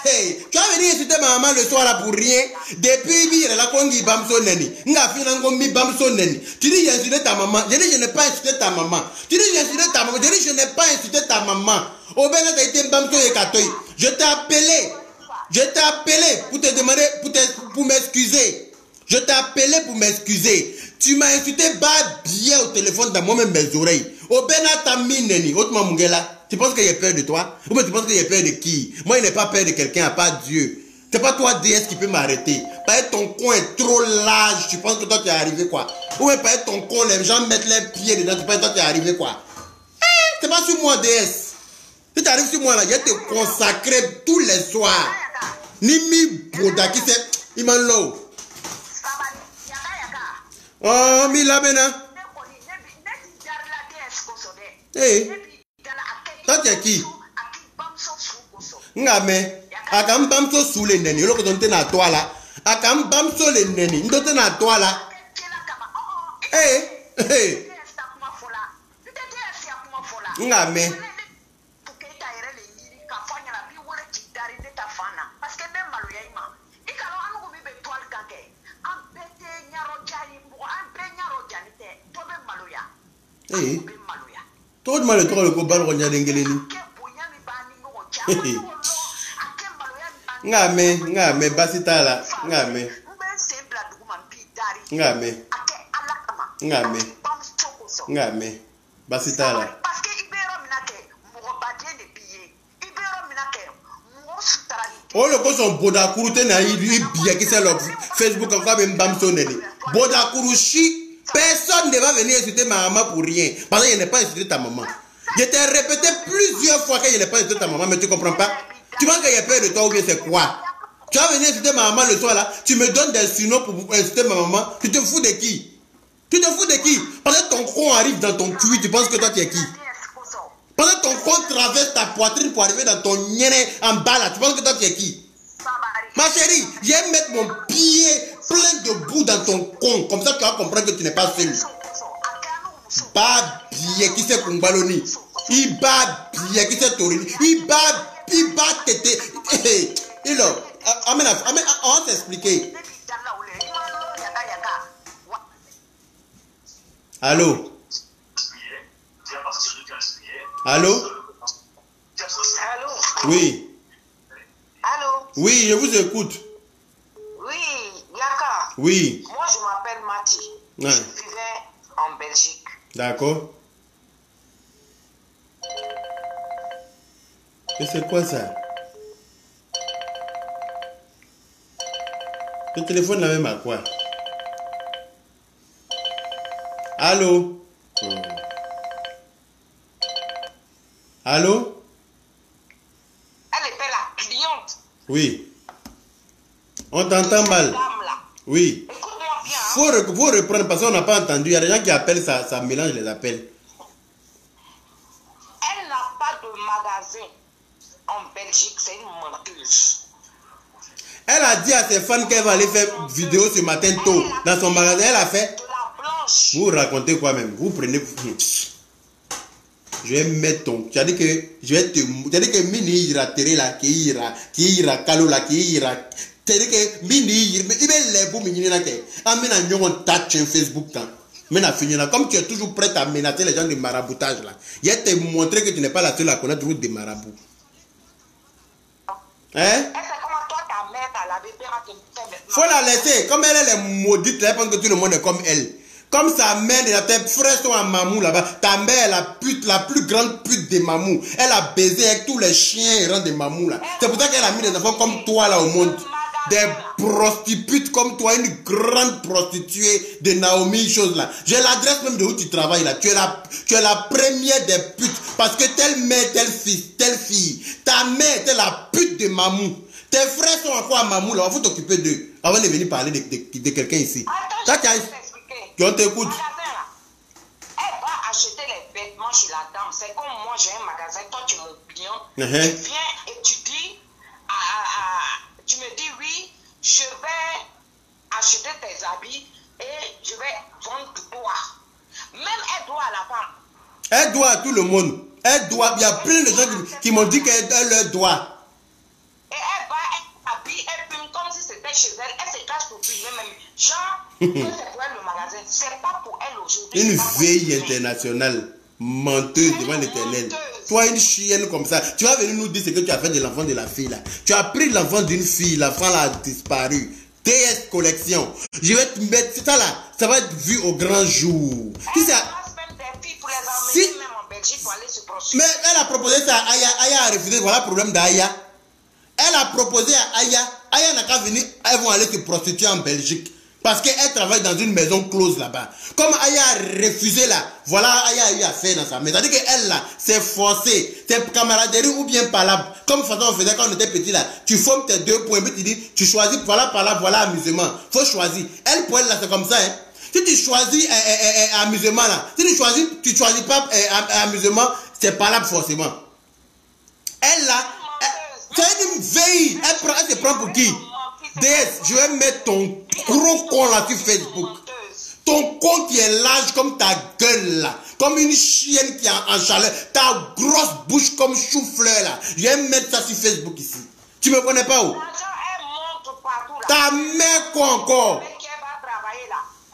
[SPEAKER 1] hey, tu as venu insulter ma maman le soir là pour rien. Depuis il la kongi bamso neni. Nga fina ngombi bamso neni. Tu dis j'ai insulté ta maman. Je dis je n'ai pas insulté ta maman. Tu dis j'ai insulté ta maman. Je dis je n'ai pas insulté ta maman. Au ben t'as été bamso et katoy. Je t'ai appelé pour te demander pour m'excuser. Je t'ai appelé pour m'excuser. Tu m'as insulté bien au téléphone dans moi-même mes oreilles. Au ben ta mine neni. Autrement mungela. Tu penses que j'ai peur de toi? Ou bien tu penses que j'ai peur de qui? Moi, il n'est pas peur de quelqu'un, à part Dieu. C'est pas toi, DS, qui peut m'arrêter. Parce que ton coin est trop large. Tu penses que toi, tu es arrivé quoi? Ou bien parce que ton coin, les gens mettent les pieds dedans. Tu penses que toi, tu es arrivé quoi? C'est pas sur moi, DS. Si tu arrives sur moi, là, je te consacrer tous les soirs. Nimi Boda, qui c'est? Imanlo. Oh, Mila Bena. Hey. Toi, tu es qui? Ngame. Akam bamso sous les neni. L'autre donne na toi là. Akam bamso les neni. N'dote na toi là. Hey. Ngame. Hey. Tout le monde le coban ronya dengeleni. Ngame basitala ngame basitala.
[SPEAKER 3] Parce que ibero minake mo badie de billet. Ibero minake mo sutarali.
[SPEAKER 1] Oh le ko son boda kurute na yi biye ki c'est le Facebook comme même bamso neni. Boda kurushi. Personne ne va venir insulter ma maman pour rien. Parce que je n'ai pas insulté ta maman. Je t'ai répété plusieurs fois que je n'ai pas insulté ta maman, mais tu ne comprends pas. Tu penses qu'il y a peur de toi ou bien c'est quoi? Tu vas venir insulter ma maman le soir là, tu me donnes des surnoms pour insulter ma maman. Tu te fous de qui? Tu te fous de qui? Parce que ton con arrive dans ton cul, tu penses que toi tu es qui? Parce que ton con traverse ta poitrine pour arriver dans ton nienne en bas là, tu penses que toi tu es qui? Ma chérie, je vais mettre mon pied plein de boue dans ton con. Comme ça, tu vas comprendre que tu n'es pas seul. Ba bien qui c'est Kumbaloni. Il bat bien qui c'est Torini. Il bat tété. On va t'expliquer. Allô? Allô?
[SPEAKER 5] Allô?
[SPEAKER 1] Oui.
[SPEAKER 5] Allô?
[SPEAKER 1] Oui, je vous écoute.
[SPEAKER 5] Oui, Yaka.
[SPEAKER 1] Oui.
[SPEAKER 5] Moi, je m'appelle Mati.
[SPEAKER 1] Ouais.
[SPEAKER 5] Je vivais en Belgique.
[SPEAKER 1] D'accord. Et c'est quoi ça? Le téléphone là même à quoi? Allô? Allô?
[SPEAKER 5] Elle était la cliente.
[SPEAKER 1] Oui. On t'entend mal.
[SPEAKER 5] Cette dame-là.
[SPEAKER 1] Oui.
[SPEAKER 5] Écoute-moi bien. Hein.
[SPEAKER 1] Faut reprendre parce qu'on n'a pas entendu. Il y a des gens qui appellent, ça mélange les appels.
[SPEAKER 5] Elle n'a pas de magasin en Belgique. C'est une menteuse.
[SPEAKER 1] Elle a dit à ses fans qu'elle va aller faire vidéo ce matin tôt dans son magasin. Elle a fait.
[SPEAKER 5] De la blanche.
[SPEAKER 1] Vous racontez quoi même? Vous prenez. Je vais mettre ton. Tu as dit que je vais te. Tu as dit que Mini ira terre là, qui ira Kalo là, qui ira. Tu as dit que Mini ira. Il va les beaux mini là que. Amène un yon touch sur Facebook quand. Mais à finir là, comme tu es toujours prêt à menacer les gens de maraboutage là. Il va te montrer que tu n'es pas la seule à connaître des marabouts. Hein? Faut la laisser. Comme elle est maudite, elle pense que tout le monde est comme elle. Comme sa mère, tes frères sont à Mamou là-bas. Ta mère est la plus grande pute de Mamou. Elle a baisé avec tous les chiens errants de Mamou là. C'est pour ça qu'elle a mis des enfants comme toi là au monde. Des prostituées comme toi, une grande prostituée de Naomi, chose là. J'ai l'adresse même de où tu travailles là. Tu es la première des putes. Parce que telle mère, telle fille. Ta mère était la pute de Mamou. Tes frères sont encore à Mamou là. On va t'occuper d'eux. Avant de venir parler de quelqu'un ici. On t'écoute.
[SPEAKER 5] Elle va acheter les vêtements chez la dame. C'est comme moi, j'ai un magasin. Toi, tu es mon client. Tu viens et tu dis, tu me dis oui, je vais acheter tes habits et je vais vendre toi. Même elle doit à la femme.
[SPEAKER 1] Elle doit à tout le monde. Elle doit. Il y a plein de gens qui m'ont dit qu'elle leur doit.
[SPEAKER 5] Et elle va, elle habille, elle fume comme si c'était chez elle. Elle se cache pour fumer même. Genre, c'est pour elle le magasin. C'est pas pour elle aujourd'hui.
[SPEAKER 1] Une veille internationale. Menteuse devant l'éternel. Toi, une chienne comme ça. Tu vas venir nous dire ce que tu as fait de l'enfant de la fille là. Tu as pris l'enfant d'une fille. L'enfant là a disparu. TS Collection. Je vais te mettre ça là. Ça va être vu au grand jour.
[SPEAKER 5] Elle passe même des filles pour les emmener même en Belgique pour aller se prostituer.
[SPEAKER 1] Mais elle a proposé ça à Aya. Aya a refusé. Voilà le problème d'Aya. Elle a proposé à Aya. Aya n'a qu'à venir. Elles vont aller se prostituer en Belgique. Parce qu'elle travaille dans une maison close là-bas. Comme Aya a refusé là, voilà, Aya a eu affaire dans sa maison. C'est-à-dire qu'elle là, c'est forcé. C'est camaraderie ou bien palabre. Comme façon on faisait quand on était petit là. Tu formes tes 2 points, puis tu dis, tu choisis, voilà palabre, voilà amusement. Faut choisir. Elle, pour elle là, c'est comme ça. Hein. Si tu choisis amusement là, si tu choisis pas amusement, c'est palabre forcément. Elle là, c'est une veille. Elle se prend pour qui? DS, je vais mettre ton gros con là sur Facebook. Ton con qui est large comme ta gueule là. Comme une chienne qui est en chaleur. Ta grosse bouche comme chou-fleur là. Je vais mettre ça sur Facebook ici. Tu me connais pas où? Ta mère quoi encore?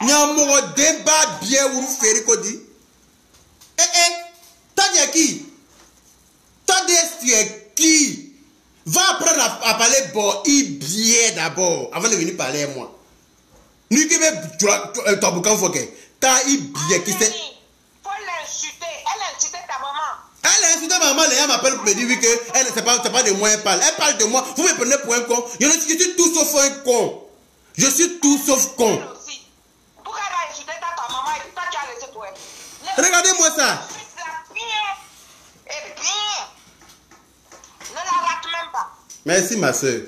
[SPEAKER 1] Nyamoro débat bien ou faire Kodi. T'as dit à qui? T'as dit tu es qui? Va apprendre à parler bien d'abord, avant de venir parler à moi. Nous qui veux ton boucan faut que t'as bien qui c'est.
[SPEAKER 5] Faut l'insulter. Elle a insulté ta maman.
[SPEAKER 1] Elle a insulté ma maman, les gens m'appellent pour me dire oui que elle c'est pas de moi elle parle. Elle parle de moi. Vous me prenez pour un con. Je suis tout sauf un con. Je suis tout sauf con.
[SPEAKER 5] Pourquoi elle a insulté ta maman et puis toi tu as laissé pour elle?
[SPEAKER 1] Regardez-moi ça.
[SPEAKER 5] Ne la rate même pas.
[SPEAKER 1] Merci ma soeur.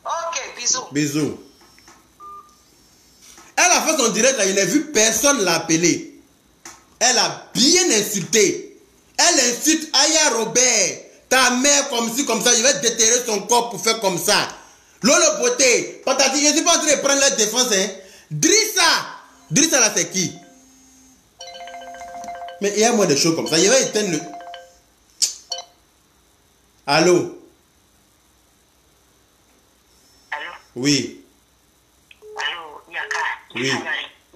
[SPEAKER 5] Ok, bisous.
[SPEAKER 1] Bisous. Elle a fait son direct là, je n'ai vu personne l'appeler. Elle a bien insulté. Elle insulte Aya Robert. Ta mère comme ci, comme ça, je vais déterrer son corps pour faire comme ça. Lolo Beauté, patati, je ne suis pas en train de prendre la défense. Hein. Drissa là c'est qui? Mais il y a moins de choses comme ça. Je vais éteindre le... Allô?
[SPEAKER 3] Allô?
[SPEAKER 1] Oui.
[SPEAKER 3] Allô, Yaka?
[SPEAKER 1] Oui.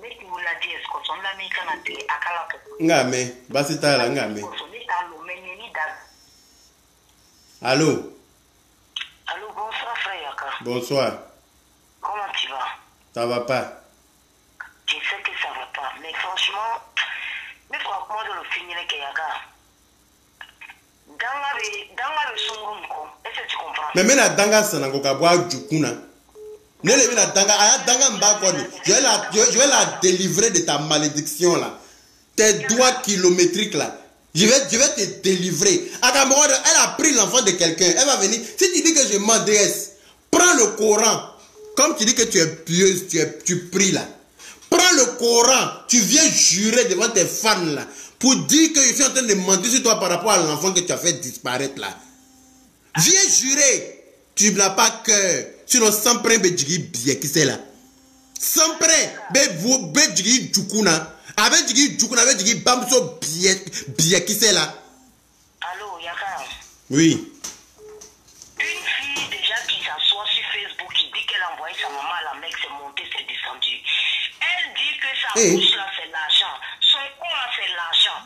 [SPEAKER 3] Mais tu vous l'as dit, est-ce qu'on
[SPEAKER 1] Ngame, basita la ngame. Allô?
[SPEAKER 3] Allô, bonsoir frère Yaka.
[SPEAKER 1] Bonsoir.
[SPEAKER 3] Comment tu vas?
[SPEAKER 1] Ça va pas?
[SPEAKER 3] Je sais que ça va pas, mais franchement, mais franchement, de le finir avec Yaka. Dans le son, est-ce que tu comprends?
[SPEAKER 1] Mais la danga sanango kabwa djukuna. Ne le la danga, aya danga mbakoni. Je vais la délivrer de ta malédiction là. Tes doigts kilométriques là. Je vais te délivrer. Elle a pris l'enfant de quelqu'un. Elle va venir. Si tu dis que je mens, déesse, prends le Coran. Comme tu dis que tu es pieuse, tu pries là. Prends le Coran. Tu viens jurer devant tes fans là. Pour dire que je suis en train de mentir sur toi par rapport à l'enfant que tu as fait disparaître là. Viens jurer. Tu n'as pas cœur. Sinon, sans prendre Bédjigi bien qui c'est là. Sans prendre Bédjigi Djukuna. Avec Djigi Djukuna, avec Djigi Bamso bien qui c'est là.
[SPEAKER 3] Allô, Yaka.
[SPEAKER 1] Oui.
[SPEAKER 3] Une fille déjà qui s'assoit sur Facebook, qui dit qu'elle a envoyé sa maman à la Mecque, c'est monté, c'est descendu. Elle dit que sa bouche là, c'est l'argent. Son corps là, c'est l'argent.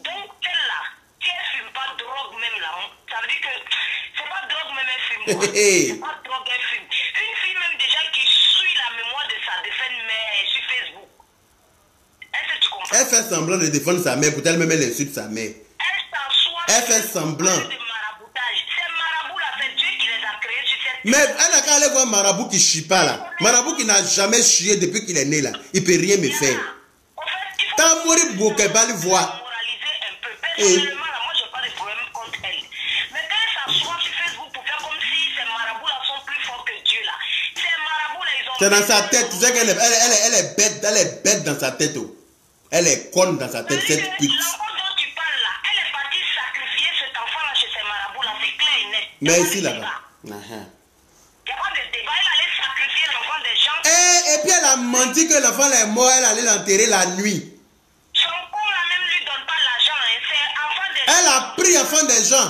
[SPEAKER 3] Donc, elle là, si elle fume pas de drogue même là, ça veut dire que c'est pas drogue même elle fume. C'est pas drogue elle fume. Une fille même déjà qui suit la mémoire de sa défunte mère sur Facebook. Est-ce que tu comprends?
[SPEAKER 1] Elle fait semblant de défendre sa mère, pour elle-même elle insulte sa mère. Elle fait semblant. Mais elle n'a qu'à aller voir Marabout qui chie pas là. Marabout qui n'a jamais chié depuis qu'il est né là. Il peut rien me faire. T'as mouru beaucoup, elle va le voir.
[SPEAKER 3] Personnellement, moi j'ai pas de problème contre elle. Mais quand elle s'assoit sur Facebook pour faire comme si ces marabouts là sont plus forts que Dieu là. Ces marabouts là, ils ont.
[SPEAKER 1] C'est dans sa tête. Tu sais qu'elle est bête dans sa tête. Oh. Elle est conne dans sa tête, cette pute.
[SPEAKER 3] L'enfant dont tu parles là, elle est partie sacrifier cet enfant là chez ces marabouts là, c'est clair et net.
[SPEAKER 1] Mais ici là-bas.
[SPEAKER 3] Il n'y a pas de débat, elle allait sacrifier l'enfant des gens.
[SPEAKER 1] Et puis elle a menti que l'enfant est mort, elle allait l'enterrer la nuit.
[SPEAKER 3] Son corps là même lui donne pas l'argent, hein. C'est enfant des gens.
[SPEAKER 1] Elle a pris l'enfant des gens.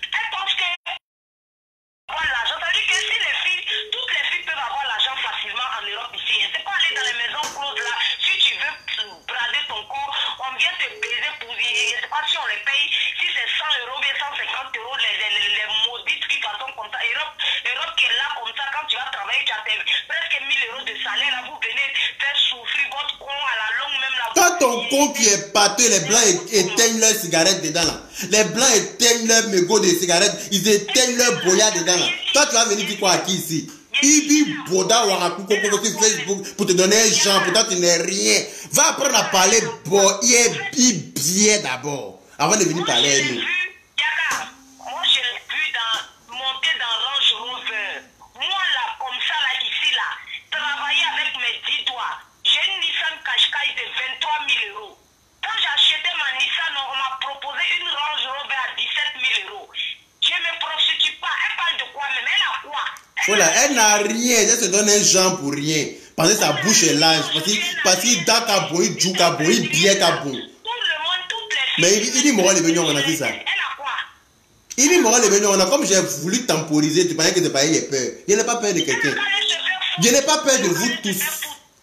[SPEAKER 3] Elle pense que avoir l'argent, ça veut dire que si les filles, toutes les filles peuvent avoir l'argent facilement en Europe ici. C'est pas aller dans les maisons closes là, si tu veux brader ton corps, on vient te baiser pour dire, je sais pas si on les paye, si c'est 100 euros, bien 150 euros, les maudits trucs comme ça. Europe qui est là comme ça, quand tu vas travailler, tu as presque 1000 euros de salaire, là, vous venez faire souffrir votre con à la longue même là.
[SPEAKER 1] Quand ton con qui est pâteux, les blancs éteignent leurs cigarettes dedans là. Les blancs éteignent leurs mégots de cigarettes, ils éteignent leurs boyas dedans là. Toi tu vas venir dire quoi à qui ici? Ibi Boda Warakou sur Facebook pour te donner un genre, pourtant tu n'es rien. Va apprendre à parler bien d'abord, avant de venir parler à nous.
[SPEAKER 3] Moi je l'ai vu monter dans Range Rover. Moi là, comme ça là, ici là, travailler avec mes 10 doigts. J'ai une Nissan Qashqai de 23 000 euros. Quand j'ai acheté ma Nissan, on m'a proposé une Range Rover à 17 000 euros. Je ne me prostitue pas. Elle parle de quoi même? Elle a quoi?
[SPEAKER 1] Voilà, elle n'a rien, elle se donne un genre pour rien. Parce que sa bouche est large, parce qu'il d'a qu'à boire, il joue qu'à boire, il bien qu'à boire. Mais il dit, moi, les venus, on a fait ça. Il dit, moi, les venus, on a, comme j'ai voulu temporiser, tu pensais que tu parlais peur. Je n'ai pas peur de quelqu'un. Je n'ai pas peur de vous tous.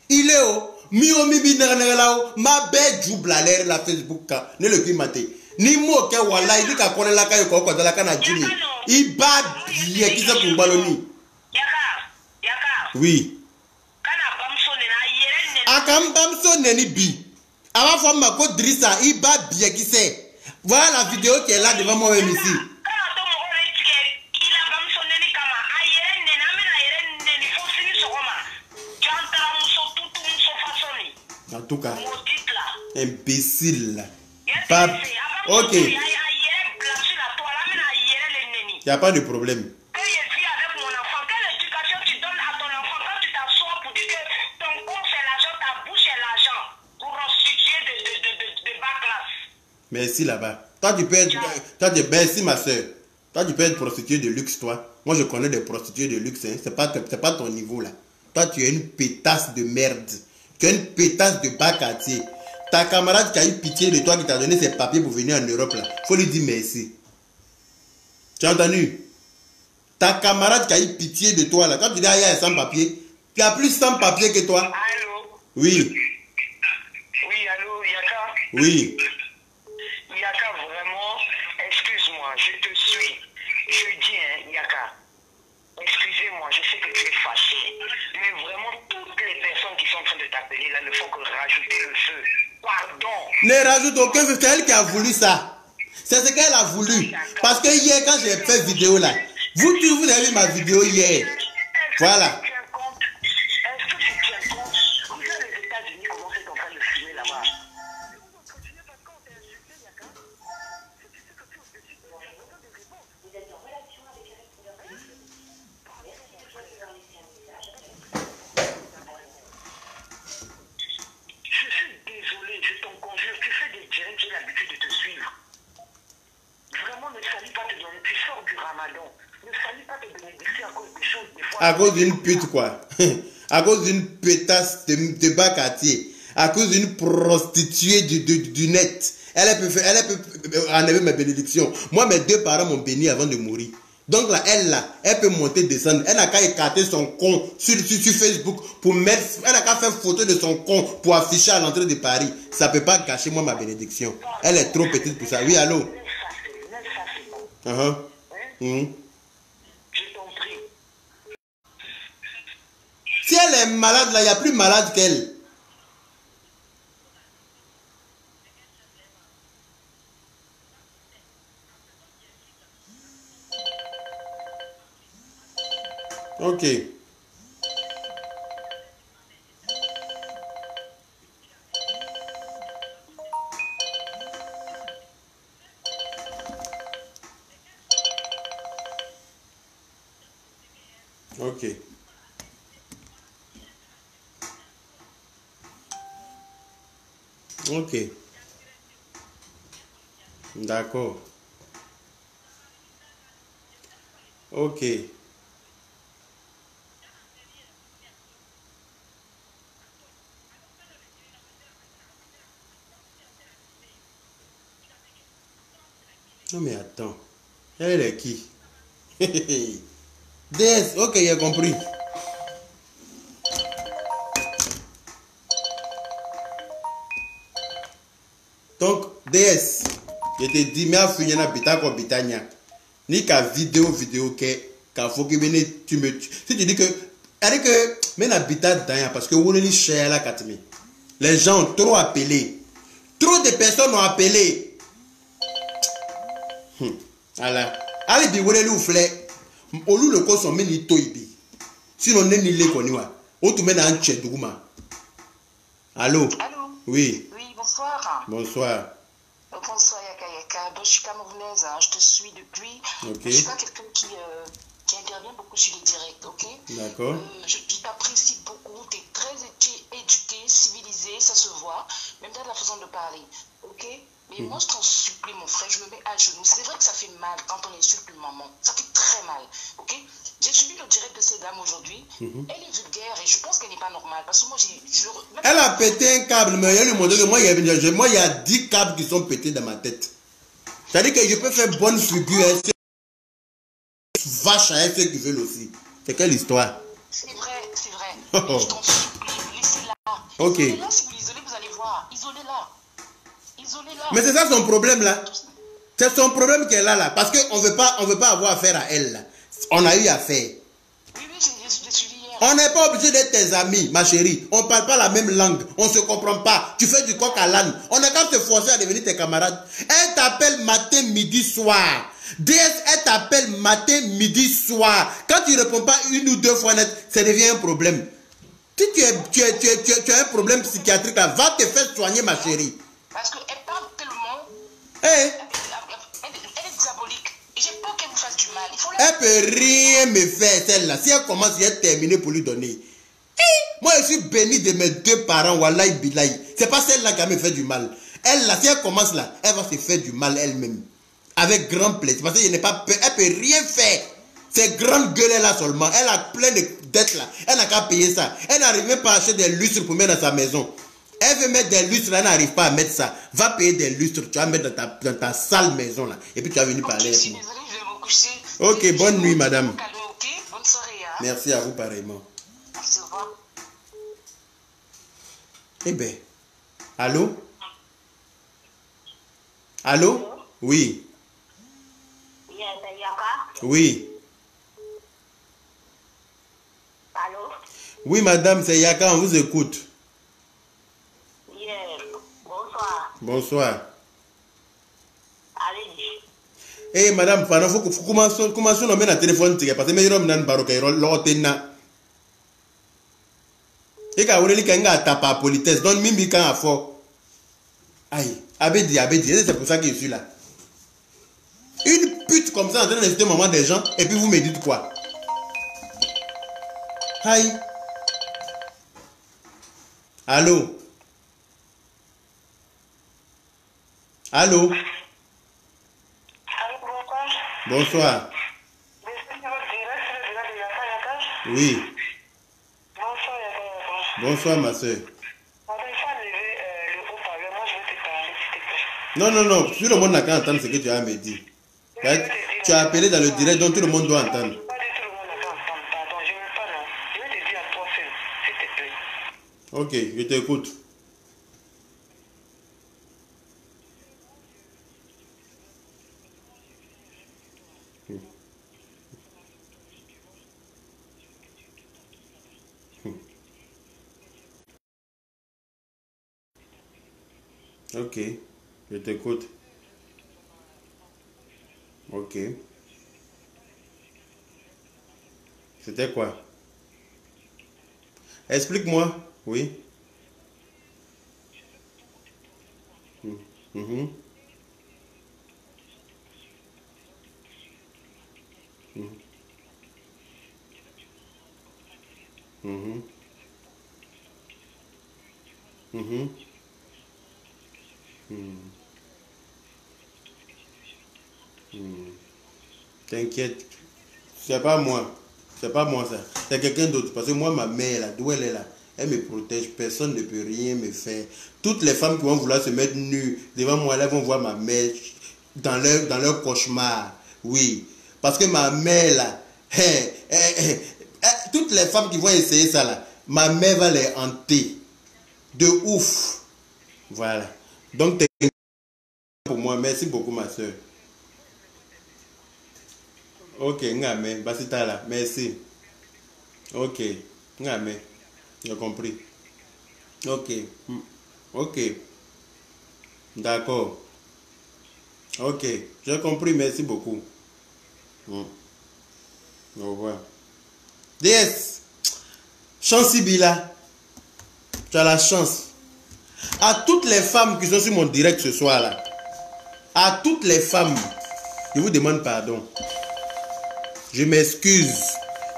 [SPEAKER 1] Il est où? Mio mibi nerelao, ma belle jublaler la Facebook, ne le maté. Ni mo ke wala, il dit qu'à connaître la caille, quoi, dans la canne à Jimmy. Il bat, il y a qui ça pour ballonner. Oui. Akam Bamso neni bi. Avant fois ma côte Drissa, il bat bien qui c'est. Voilà la vidéo qui est là devant moi même ici. En tout cas, imbécile. Ok. Il n'y a pas de problème. Merci là-bas. Toi, tu peux être. Merci ma soeur. Toi, tu peux être prostituée de luxe, toi. Moi, je connais des prostituées de luxe. Hein. C'est pas ton niveau là. Toi, tu es une pétasse de merde. Tu es une pétasse de bas quartier. Ta camarade qui a eu pitié de toi, qui t'a donné ses papiers pour venir en Europe là, faut lui dire merci. Tu as entendu? Ta camarade qui a eu pitié de toi là, quand tu dis aïe, sans papier, qui a plus sans papier que toi.
[SPEAKER 3] Allô?
[SPEAKER 1] Oui.
[SPEAKER 3] Oui, allô, Yaka?
[SPEAKER 1] Oui.
[SPEAKER 3] Yaka, vraiment, excuse-moi, je te suis. Je dis, hein, Yaka, excusez-moi, je sais que tu es fâché. Mais vraiment, toutes les personnes qui sont en train de t'appeler là ne font que rajouter le feu. Pardon.
[SPEAKER 1] Ne rajoute aucun feu, c'est elle qui a voulu ça. C'est ce qu'elle a voulu. Parce que hier, quand j'ai fait vidéo là, vous avez vu ma vidéo hier. Voilà.
[SPEAKER 3] Est-ce que tu tiens compte? Regarde les États-Unis, comment c'est en train de filmer là-bas. Je suis désolé, je t'en conjure, tu fais des directs, j'ai l'habitude de te suivre. Vraiment, ne salis pas te donner, tu sors du ramadan. Ne salis pas te bénéficier à cause des choses, des fois.
[SPEAKER 1] À cause d'une pute, quoi. À cause d'une pétasse de Bacatier. À cause d'une prostituée du net. Elle peut enlever mes bénédictions. Moi, mes deux parents m'ont béni avant de mourir. Donc là, elle peut monter, descendre. Elle n'a qu'à écarter son con sur Facebook pour mettre. Elle n'a qu'à faire photo de son con pour afficher à l'entrée de Paris. Ça ne peut pas gâcher moi ma bénédiction. Elle est trop petite pour ça. Oui, allô?
[SPEAKER 3] Je t'en prie.
[SPEAKER 1] Si elle est malade là, il n'y a plus malade qu'elle. Ok. Ok. Ok. D'accord. Ok. Non mais attends. Elle est qui? DS, ok, j'ai compris. Donc, DS, je te dis, mais à finir na bita ko bitanya. Ni ka vidéo que ka faut que tu me si tu dis que mais na bita danya parce que on est cher la katmi. Les gens ont trop appelé. Trop de personnes ont appelé. Voilà. Allez bi wole lu flé. Olu le ko son meni toibi. Sinon ne ni le koniwa. O tu mena en cheduguma. Allô?
[SPEAKER 5] Allô?
[SPEAKER 1] Oui.
[SPEAKER 5] Oui, bonsoir.
[SPEAKER 1] Bonsoir.
[SPEAKER 5] Bonsoir Yaka. Donc, je suis camerounaise, hein. Je te suis depuis.
[SPEAKER 1] Ok.
[SPEAKER 5] Je ne suis pas quelqu'un qui intervient beaucoup sur les directs, ok?
[SPEAKER 1] D'accord.
[SPEAKER 5] Je t'apprécie beaucoup, tu es très éduqué, civilisé, ça se voit, même dans la façon de parler, ok? Mais moi, je t'en supplie, mon frère, je me mets à genoux. C'est vrai que ça fait mal quand on insulte une maman. Ça fait très mal, ok? J'ai suivi le direct de cette dame aujourd'hui. Elle est vulgaire et je pense qu'elle n'est pas normale. Parce que moi,
[SPEAKER 1] elle a pété un câble, mais elle lui montre que moi, il y a 10 câbles qui sont pétés dans ma tête. C'est-à-dire que je peux faire bonne figure. Vache à elle, ceux qui veulent aussi. C'est quelle histoire?
[SPEAKER 5] C'est vrai, c'est vrai. Oh. Je t'en supplie, laissez-la.
[SPEAKER 1] Ok.
[SPEAKER 5] Isolez-la, si vous l'isolez, vous allez voir. Isolez-la. Isolez-la.
[SPEAKER 1] Mais c'est ça son problème là. C'est son problème qu'elle a là. Parce qu'on ne veut pas avoir affaire à elle là. On a eu affaire.
[SPEAKER 5] Oui, j'ai suivi hier.
[SPEAKER 1] On n'est pas obligé d'être tes amis, ma chérie. On ne parle pas la même langue. On ne se comprend pas. Tu fais du coq à l'âne. On n'a qu'à te forcer à devenir tes camarades. Elle t'appelle matin, midi, soir. DS, elle t'appelle matin, midi, soir. Quand tu ne réponds pas une ou deux fois net, ça devient un problème. Si tu as un problème psychiatrique là, va te faire soigner, ma chérie.
[SPEAKER 5] Parce qu'elle parle tellement.
[SPEAKER 1] Hey.
[SPEAKER 5] Elle est diabolique. Et j'ai peur qu'elle vous fasse du mal.
[SPEAKER 1] Elle peut rien me faire, celle-là. Si elle commence, elle est terminée pour lui donner. Moi, je suis béni de mes deux parents, Wallahi Bilahi. C'est pas celle-là qui va me faire du mal. Elle, là, si elle commence là, elle va se faire du mal elle-même. Avec grand plaisir. Parce qu'elle n'est pas peur. Elle peut rien faire. Ces grandes gueules là seulement. Elle a plein de dettes là. Elle n'a qu'à payer ça. Elle n'arrive même pas à acheter des lustres pour mettre dans sa maison. Elle veut mettre des lustres là, elle n'arrive pas à mettre ça. Va payer des lustres, tu vas mettre dans ta sale maison là. Et puis tu vas venir parler avec moi.
[SPEAKER 5] Désolée, je vais me coucher.
[SPEAKER 1] Ok, bonne nuit madame.
[SPEAKER 5] Okay? Bonne soirée. Hein?
[SPEAKER 1] Merci à vous pareillement.
[SPEAKER 5] Merci. souvent.
[SPEAKER 1] Eh bien, allô? Allô? Oui. Oui.
[SPEAKER 3] Allô?
[SPEAKER 1] Oui, madame, c'est Yaka, on vous écoute.
[SPEAKER 3] Bonsoir.
[SPEAKER 1] Bonsoir.
[SPEAKER 3] Allez-y.
[SPEAKER 1] Eh, madame, il faut que comment on met un téléphone, parce que je ne baro kay lotena. Et quand on est là, tapa politesse, donc mimi quand à fort. Aïe, abedi, c'est pour ça que je suis là. Une pute comme ça en train d'insulter maman des gens, et puis vous me dites quoi? Aïe. Allô? Allô? Bonsoir. Oui. Bonsoir, ma soeur. Non, non, non. Tout le monde n'a qu'à entendre ce que tu as à me dire. Tu as appelé dans le direct, donc tout le monde doit entendre. Ok, je t'écoute. Ok, je t'écoute. Ok. C'était quoi? Explique-moi. Oui. Mhm. Mhm. Mhm. Mhm. T'inquiète. C'est pas moi. C'est pas moi ça. C'est quelqu'un d'autre. Parce que moi, ma mère, là, d'où elle est là, elle me protège. Personne ne peut rien me faire. Toutes les femmes qui vont vouloir se mettre nues devant moi, là, vont voir ma mère dans leur cauchemar. Oui. Parce que ma mère, là, toutes les femmes qui vont essayer ça, là, ma mère va les hanter. De ouf. Voilà. Donc, t'es pour moi. Merci beaucoup, ma soeur. Ok, ngame, basita là, merci. Ok, ngame, j'ai compris. Ok, ok, d'accord. Ok, j'ai compris, merci beaucoup. Au revoir. DS, Chancy Bila, tu as la chance. À toutes les femmes qui sont sur mon direct ce soir là, à toutes les femmes, je vous demande pardon. Je m'excuse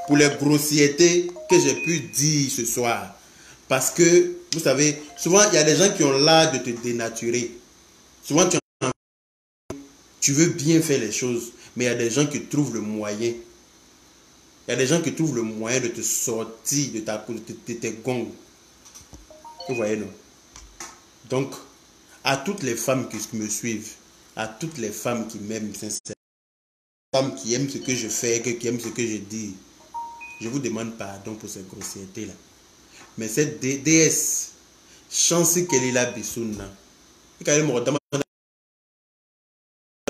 [SPEAKER 1] pour les grossièretés que j'ai pu dire ce soir. Parce que, vous savez, souvent, il y a des gens qui ont l'art de te dénaturer. Souvent, tu veux bien faire les choses, mais il y a des gens qui trouvent le moyen. Il y a des gens qui trouvent le moyen de te sortir de tes gongs. Vous voyez, non? Donc, à toutes les femmes qui me suivent, à toutes les femmes qui m'aiment sincèrement, femmes qui aiment ce que je fais, qui aiment ce que je dis, je vous demande pardon pour ces grossièretés-là. Mais cette déesse, chance qu'elle est là, Bissouna,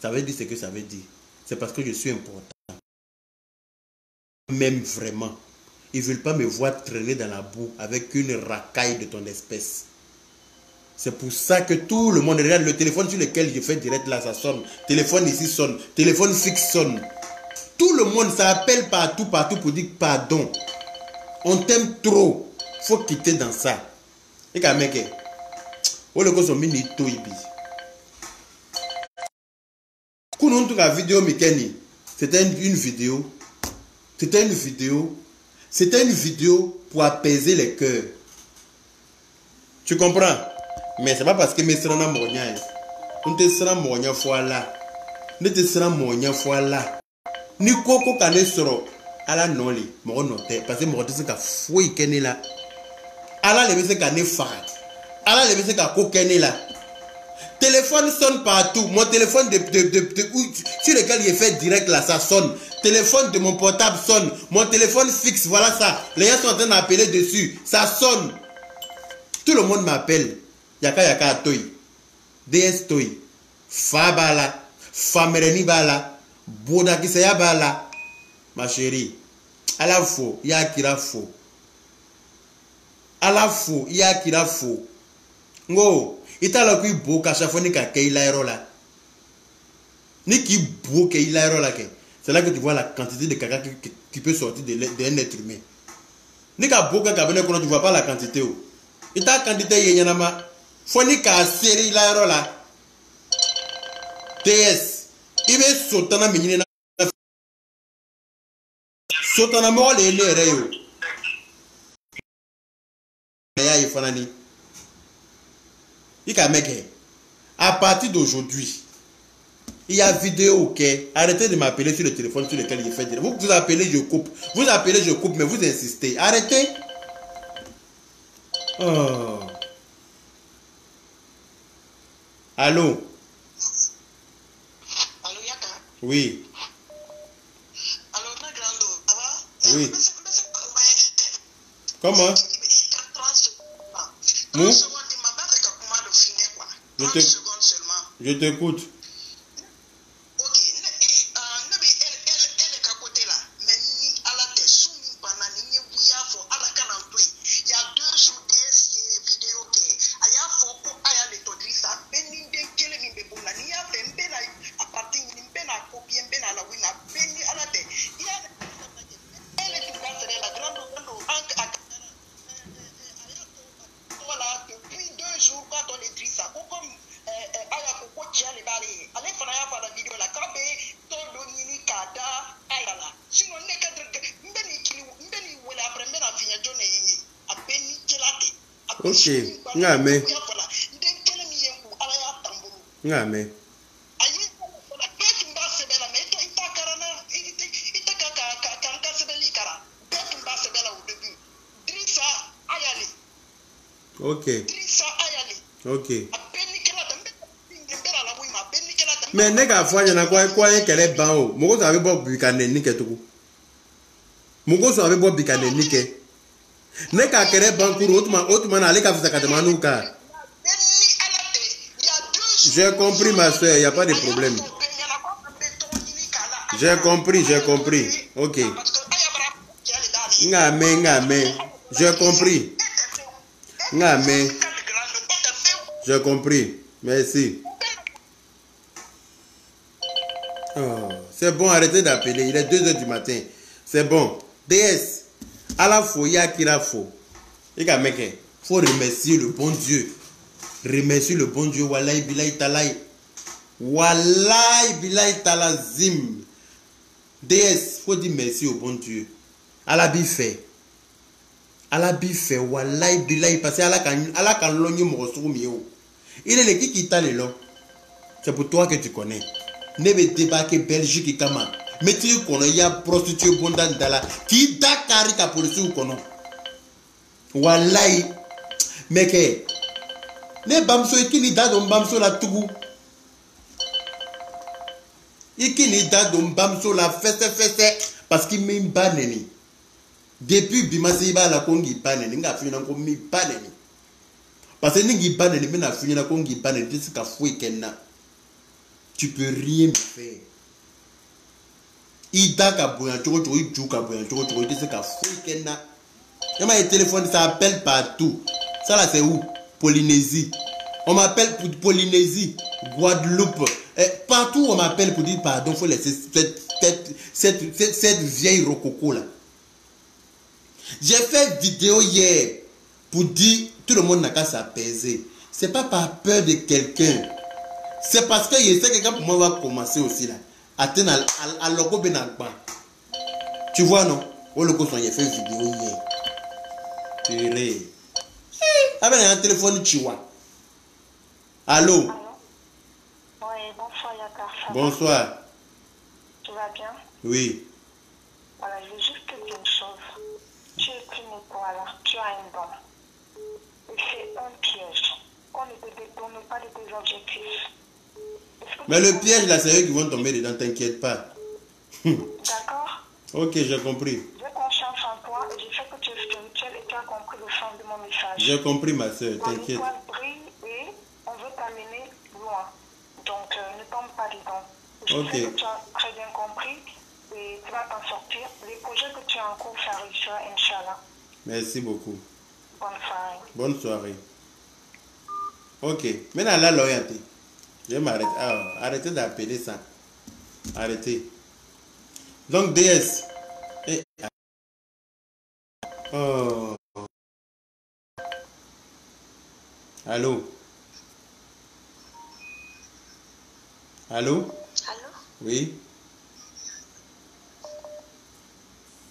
[SPEAKER 1] ça veut dire ce que ça veut dire. C'est parce que je suis important. Même vraiment. Ils ne veulent pas me voir traîner dans la boue avec une racaille de ton espèce. C'est pour ça que tout le monde regarde le téléphone sur lequel je fais direct là, ça sonne. Téléphone ici sonne. Téléphone fixe sonne. Tout le monde, ça appelle partout pour dire pardon. On t'aime trop. Faut quitter dans ça. Et quand même, c'était une vidéo. C'était une vidéo pour apaiser les cœurs. Tu comprends? Mais c'est pas parce que mes sera monia. On te sera monia voilà. Ne te sera monia voilà. Ni koko kane soro. Ala noli. Mo note. Parce que mo te se ka fouille kene la. Ala le se ka ne fa. Ala le se ka ko kene la. Téléphone sonne partout. Mon téléphone sur lequel il est fait direct là, ça sonne. Téléphone de mon portable sonne. Mon téléphone fixe, voilà ça. Les gens sont en train d'appeler dessus. Ça sonne. Tout le monde m'appelle. Yaka Toy. DS Toy. Fabala. Famereni Bala. Bodakisaya Bala. Ma chérie. À la faux, il y a Kira faux. À la faux, il y a Kira faux. Ngo. Itala kui boka chafoni ka keilairo là. Ni qui boka keilairo là. C'est là que tu vois la quantité de caca qui peut sortir d'un être humain. Ni ka boka kabene kono tu vois pas la quantité. Ita quantité yenyanama. Foni ka seri lairo là. TS. Ibe sotana minine na. Sotana mo le nere yo. Ya ifanani. À partir d'aujourd'hui, il y a vidéo, ok? Arrêtez de m'appeler sur le téléphone sur lequel il fait dire. Vous appelez, je coupe. Vous appelez, je coupe, mais vous insistez. Arrêtez. Oh. Allô?
[SPEAKER 3] Allô, Yaka?
[SPEAKER 1] Oui.
[SPEAKER 3] Allô, Nagrando, ça va?
[SPEAKER 1] Oui. Comment? Nous? Je t'écoute.
[SPEAKER 3] Ok. Il y a 2 jours vidéo depuis 2 jours quand on écrit ça, comme allez faire la vidéo là, sinon
[SPEAKER 1] ok, ngame. Ngame. Ok. Ok. Mais nega fanya na kwa kele bao. Moko sabe bo bikane nike tuku. Moko sabe bo bikane nike. Neka kele bankuru otuma na aleka fisa katamanuka. J'ai compris ma soeur, il y a pas de problème. J'ai compris. OK. Ngame. J'ai compris. Ngame. J'ai compris. Merci. Oh, c'est bon, arrêtez d'appeler. Il est 2 h du matin. C'est bon. DS. À la fois, il y a qui la faut. Il faut remercier le bon Dieu. Remercier le bon Dieu. Wallahi billahi talai. Wallahi billahi talazim. DS, faut dire merci au bon Dieu. À la biffé. Wallahi billahi. Parce qu'à la kan l'ognon morosou mieux. Il est le qui t'a le long. C'est pour toi que tu connais. Ne me débarquer Belgique et Kama. Mais tu connais, il y a prostitué bondan dala. Qui dakari ka police ou kono. Wallahi. Mais que. Ne bamso ikini da don bamso la tugu. Ikini da don bamso la fesse. Parce qu'il m'a baneni. Depuis Bimasi ba la kongi baneni. Nga fina ko mi baneni. Parce que ningi baneni mena fina kongi baneni. Tu sais ka foué kenna. Tu peux rien me faire. Ida ka boyan choko ka boyan choko tu sais ka foué kenna. Y'a ma téléphone ça appelle partout. Ça là c'est où? Polynésie. On m'appelle pour Polynésie, Guadeloupe. Partout on m'appelle pour dire pardon, faut laisser cette vieille rococo là. J'ai fait vidéo hier pour dire tout le monde n'a qu'à s'apaiser. C'est pas par peur de quelqu'un. C'est parce que je sais que quelqu'un pour moi va commencer aussi là. Atteindre à logo benagba. Tu vois non? Au logo son j'ai fait vidéo hier. Purée. Avec un téléphone chihuahua. Allô?
[SPEAKER 6] Allô? Oui, bonsoir Yaka.
[SPEAKER 1] Bonsoir.
[SPEAKER 6] Tu vas bien?
[SPEAKER 1] Oui.
[SPEAKER 6] Voilà, je veux juste te dire une chose. Tu es clinique, voilà, tu as un don. Et c'est un piège. qu'on ne te détourne pas de tes objectifs.
[SPEAKER 1] Mais le piège là, c'est eux qui vont tomber dedans, t'inquiète pas.
[SPEAKER 6] D'accord?
[SPEAKER 1] Ok, j'ai compris.
[SPEAKER 6] J'ai confiance en toi et je sais que tu es spirituel et tu as compris le sens de mon message.
[SPEAKER 1] J'ai compris ma soeur,
[SPEAKER 6] Ton
[SPEAKER 1] t'inquiète.
[SPEAKER 6] étoile brille et on veut t'amener loin. Donc ne tombe pas dedans. Je sais que tu as très bien compris et tu vas t'en sortir. Les projets que tu as en cours, ça réussira, Inch'Allah.
[SPEAKER 1] Merci beaucoup.
[SPEAKER 6] Bonne soirée.
[SPEAKER 1] Bonne soirée. Ok, maintenant la loyauté. Je vais m'arrêter. Ah, arrêtez d'appeler ça. Arrêtez. Donc DS. Et... Oh. Allô? Allô?
[SPEAKER 5] Allô?
[SPEAKER 1] Oui.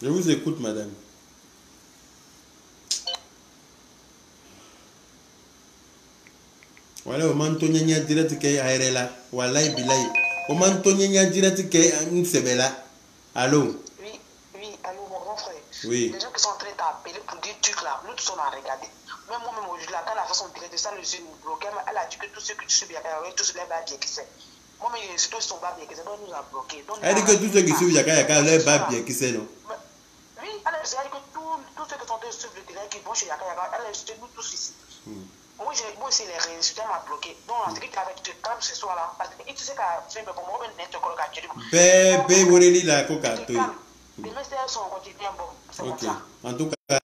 [SPEAKER 1] Je vous écoute, madame. Voilà, au mantonia direct que aérela. Voilà, bilay. Au mantonia direct que nsebela. Allô?
[SPEAKER 5] Oui, allô, mon grand frère.
[SPEAKER 1] Oui.
[SPEAKER 5] Les gens qui sont en train d'appeler pour dire trucs là, nous tous on a regardé. Même moi-même aujourd'hui, là, quand la façon de de ça, le jeu nous bloquait, elle a dit que tout ce que tu sais bien, tout cela va bien qui c'est. Moi-même, c'est tous sont pas bien qui c'est, donc nous a bloqué.
[SPEAKER 1] Elle dit que tout ce qui suit Yaka, leur va bien qui c'est, non?
[SPEAKER 5] Oui, elle a dit que tous ceux qui sont sur le terrain qui vont chez Yaka, elle a dit nous tous ici. Moi aussi, les résultats m'ont bloqué. Donc, en ce qui t'avait dit, calme ce soir-là, parce que tu sais qu'à faire pour moi, on est encore à Djerikou.
[SPEAKER 1] Bébé, vous voulez la coca, toi?
[SPEAKER 5] Les messages sont quotidiens, bon, c'est comme ça.
[SPEAKER 1] En tout cas.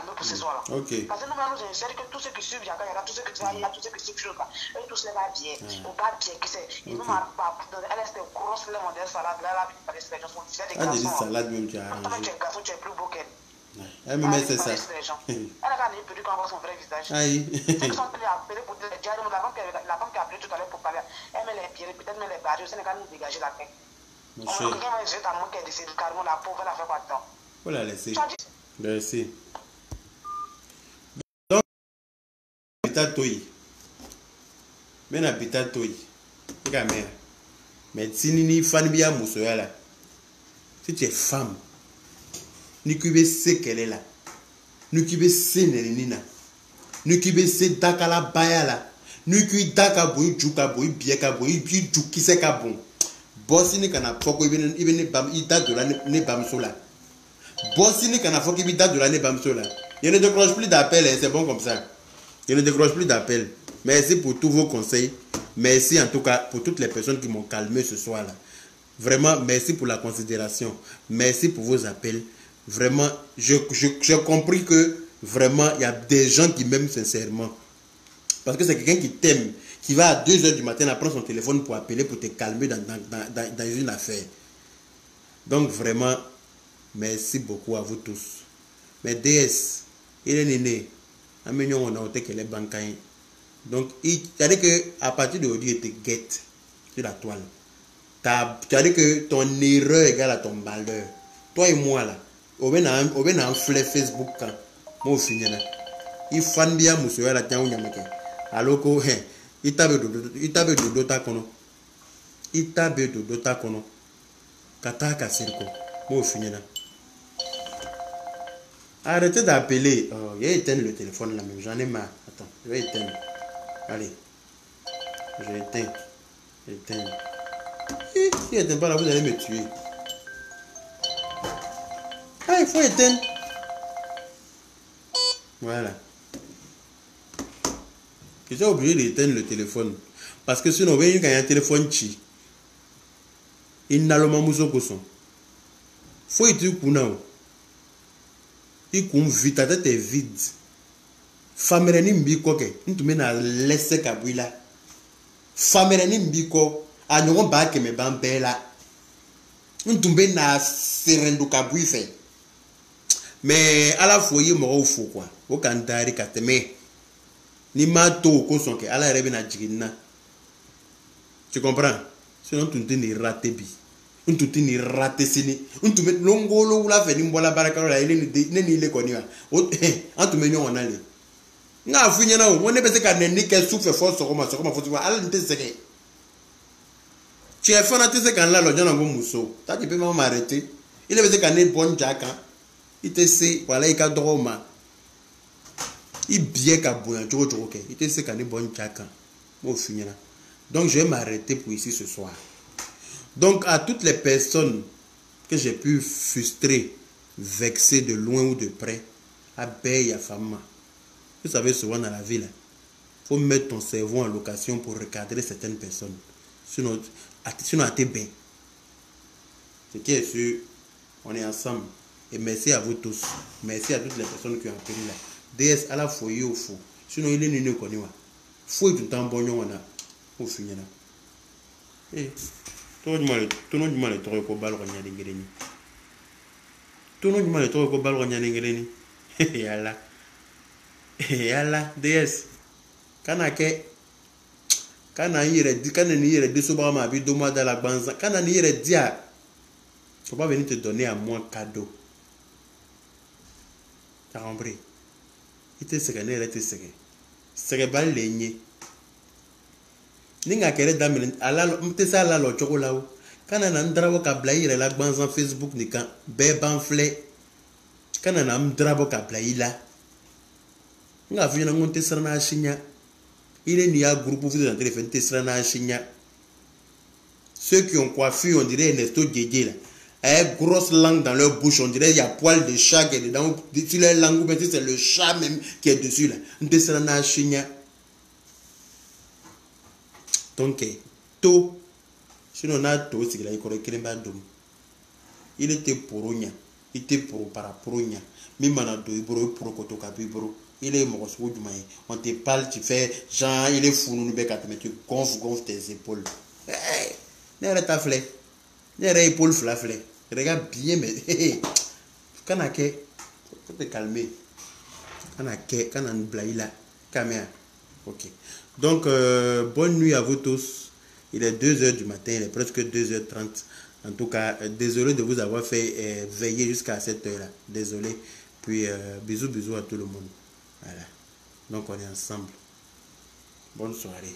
[SPEAKER 5] Pour ce soir-là.
[SPEAKER 1] Ok.
[SPEAKER 5] Parce que nous-mêmes, nous essayons que tous ceux qui suivent Yaka, tous ceux qui suivent Yaka, tous ceux qui suivent Yaka, eux tous les va bien. Ou pas bien, qui c'est. Ils nous m'ont pas. Elle est grosse, les modèles salade, là, elle est des garçons.
[SPEAKER 1] Ah, j'ai dit salade même, tu as
[SPEAKER 5] arrangé. Quand tu es garçon, tu es plus beau qu'elle.
[SPEAKER 1] Elle me met c'est ça.
[SPEAKER 5] Elle a gagné perdu quand on voit son vrai visage.
[SPEAKER 1] Aïe.
[SPEAKER 5] Ceux qui sont appelés pour dire, la femme qui a appelé tout à l'heure pour parler, elle met les pieds, peut-être met les barrières, c'est qu'elle nous dégager la tête. On va quelqu'un jeter à moi qui est décédé, carrément la pauvre, elle a fait pas de temps.
[SPEAKER 1] Faut la laisser. Merci. Donc, habitat toi. Mais habitat toi. C'est la mère. Mais si ni fan bien moussoya là, si tu es femme, ni kube se qu'elle est là, ni kube se nenina, ni kube se dakala baya là, ni kube daka boy juka boy bieka boy bi juki se ka bon. Bossi ni kana foko ibene bam ida de la ne bam sola. Bossi ni kana foko ibida de la ne bam sola. Il ne décroche plus d'appel, c'est bon comme ça. Il ne décroche plus d'appel. Merci pour tous vos conseils. Merci en tout cas pour toutes les personnes qui m'ont calmé ce soir-là. Vraiment, merci pour la considération. Merci pour vos appels. Vraiment, j'ai compris que vraiment, il y a des gens qui m'aiment sincèrement. Parce que c'est quelqu'un qui t'aime, qui va à 2 h du matin, prendre son téléphone pour appeler, pour te calmer dans une affaire. Donc vraiment, merci beaucoup à vous tous. Mais DS, il est né. On a ôté que les bancaires. Donc, c'est-à-dire qu'à partir d'aujourd'hui, il te guette sur la toile. C'est-à-dire que ton erreur égale à ton malheur. Toi et moi, là, on a un fleur Facebook quand moi, fini là. Il fan bien, monsieur, la tiens, alors que, il tape de dota kono. Il tape de dota kono. Kataka sirko. Moi, fini là. Arrêtez d'appeler. Oh, il a éteint le téléphone là même. J'en ai marre. Attends, je vais éteindre. Allez. Je éteins. Éteindre. Si il n'éteint pas là, vous allez me tuer. Ah, il faut éteindre. Voilà. J'ai obligé d'éteindre le téléphone. Parce que sinon, quand il y a un téléphone chi, il n'a le mamouzo koson. Faut y dire qu'on a. Il court vite, ta tête est vide. Famereni mbiko ke, ntume na laisse kabwila. Famereni mbiko, a nyon ba ke me bambela. Ntume na serendo kabwife. Mais à la fois, il m'a fait quoi? Au Kandari Kateme. Ni ma to ko sonke, à la rebena jigina. Tu comprends? Sinon, tu n'es raté bi. Tu n'es raté sini. Tu mets l'ongolo ou la feni mbola barakarola, il est connu. En tu mets on allait. N'a fini na on ne peut pas n'en qu'elle souffre fort sur comment faut ala nte seke. Tu es fanatique c'est quand là le gens ngo muso. Ta tu peux m'arrêter. Il est peut-être qu'un bon jacka. Il te sait voilà il ka droma. Il bien qu'à bouillir, il était ce qu'on est bon chacun. Donc je vais m'arrêter pour ici ce soir. Donc à toutes les personnes que j'ai pu frustrer, vexer de loin ou de près, à Bay, à Fama. Vous savez, souvent dans la ville, il faut mettre ton cerveau en location pour recadrer certaines personnes. Sinon à tes bains. Ce qui est sûr, on est ensemble. Et merci à vous tous. Merci à toutes les personnes qui ont appelé là. DS à la foyer au fou. Sinon, il est nul connu. Faut tout le temps bon, on a. Au final. Eh, tout le monde est trop au bal, on y a des greniers. Tout le monde est trop au bal, on y a des greniers. Et Allah. Et Allah, DS. Kanake. Kana ire di kana ni ire de soba ma bi do mois dans la banza. Kana ni ire dia. Faut pas venir te donner à moi cadeau. T'as compris? Il te serait né, il te serait. Serait pas l'aigné. Ninga kere damene ala mte sa la lo choko lawo. Kana na ndrabo ka blaire la banza Facebook ni kan be banfle. Kana na ndrabo ka blaila. Nga vina ngonte sarana shinya. Il est ni à groupe vous êtes en train de faire Tesla Chigna. Ceux qui ont coiffé, on dirait Ernesto Djedje là. Avec grosse langue dans leur bouche, on dirait il y a poil de chat qui est dedans. Sur leur langue, c'est le chat même qui est dessus là. Tesla Chigna. Donc, tout. Sinon, on a tout, c'est qu'il a écrit il était pour Ogna. Il était pour Parapronia. Mimana do Ibro pour Kotokabibro. Il est mort, on te parle, tu fais genre, il est fou, nous mais tu gonfles tes épaules. Hey, n'arrête ta flé. N'arrête épaule flaflé. Regarde bien, mais quand on a que, faut te calmer. Quand on a que, quand on a une blague là, caméra. Ok. Donc, bonne nuit à vous tous. Il est 2h du matin, il est presque 2h30. En tout cas, désolé de vous avoir fait veiller jusqu'à cette heure-là. Désolé. Puis, bisous à tout le monde. Voilà. Donc, on est ensemble. Bonne soirée.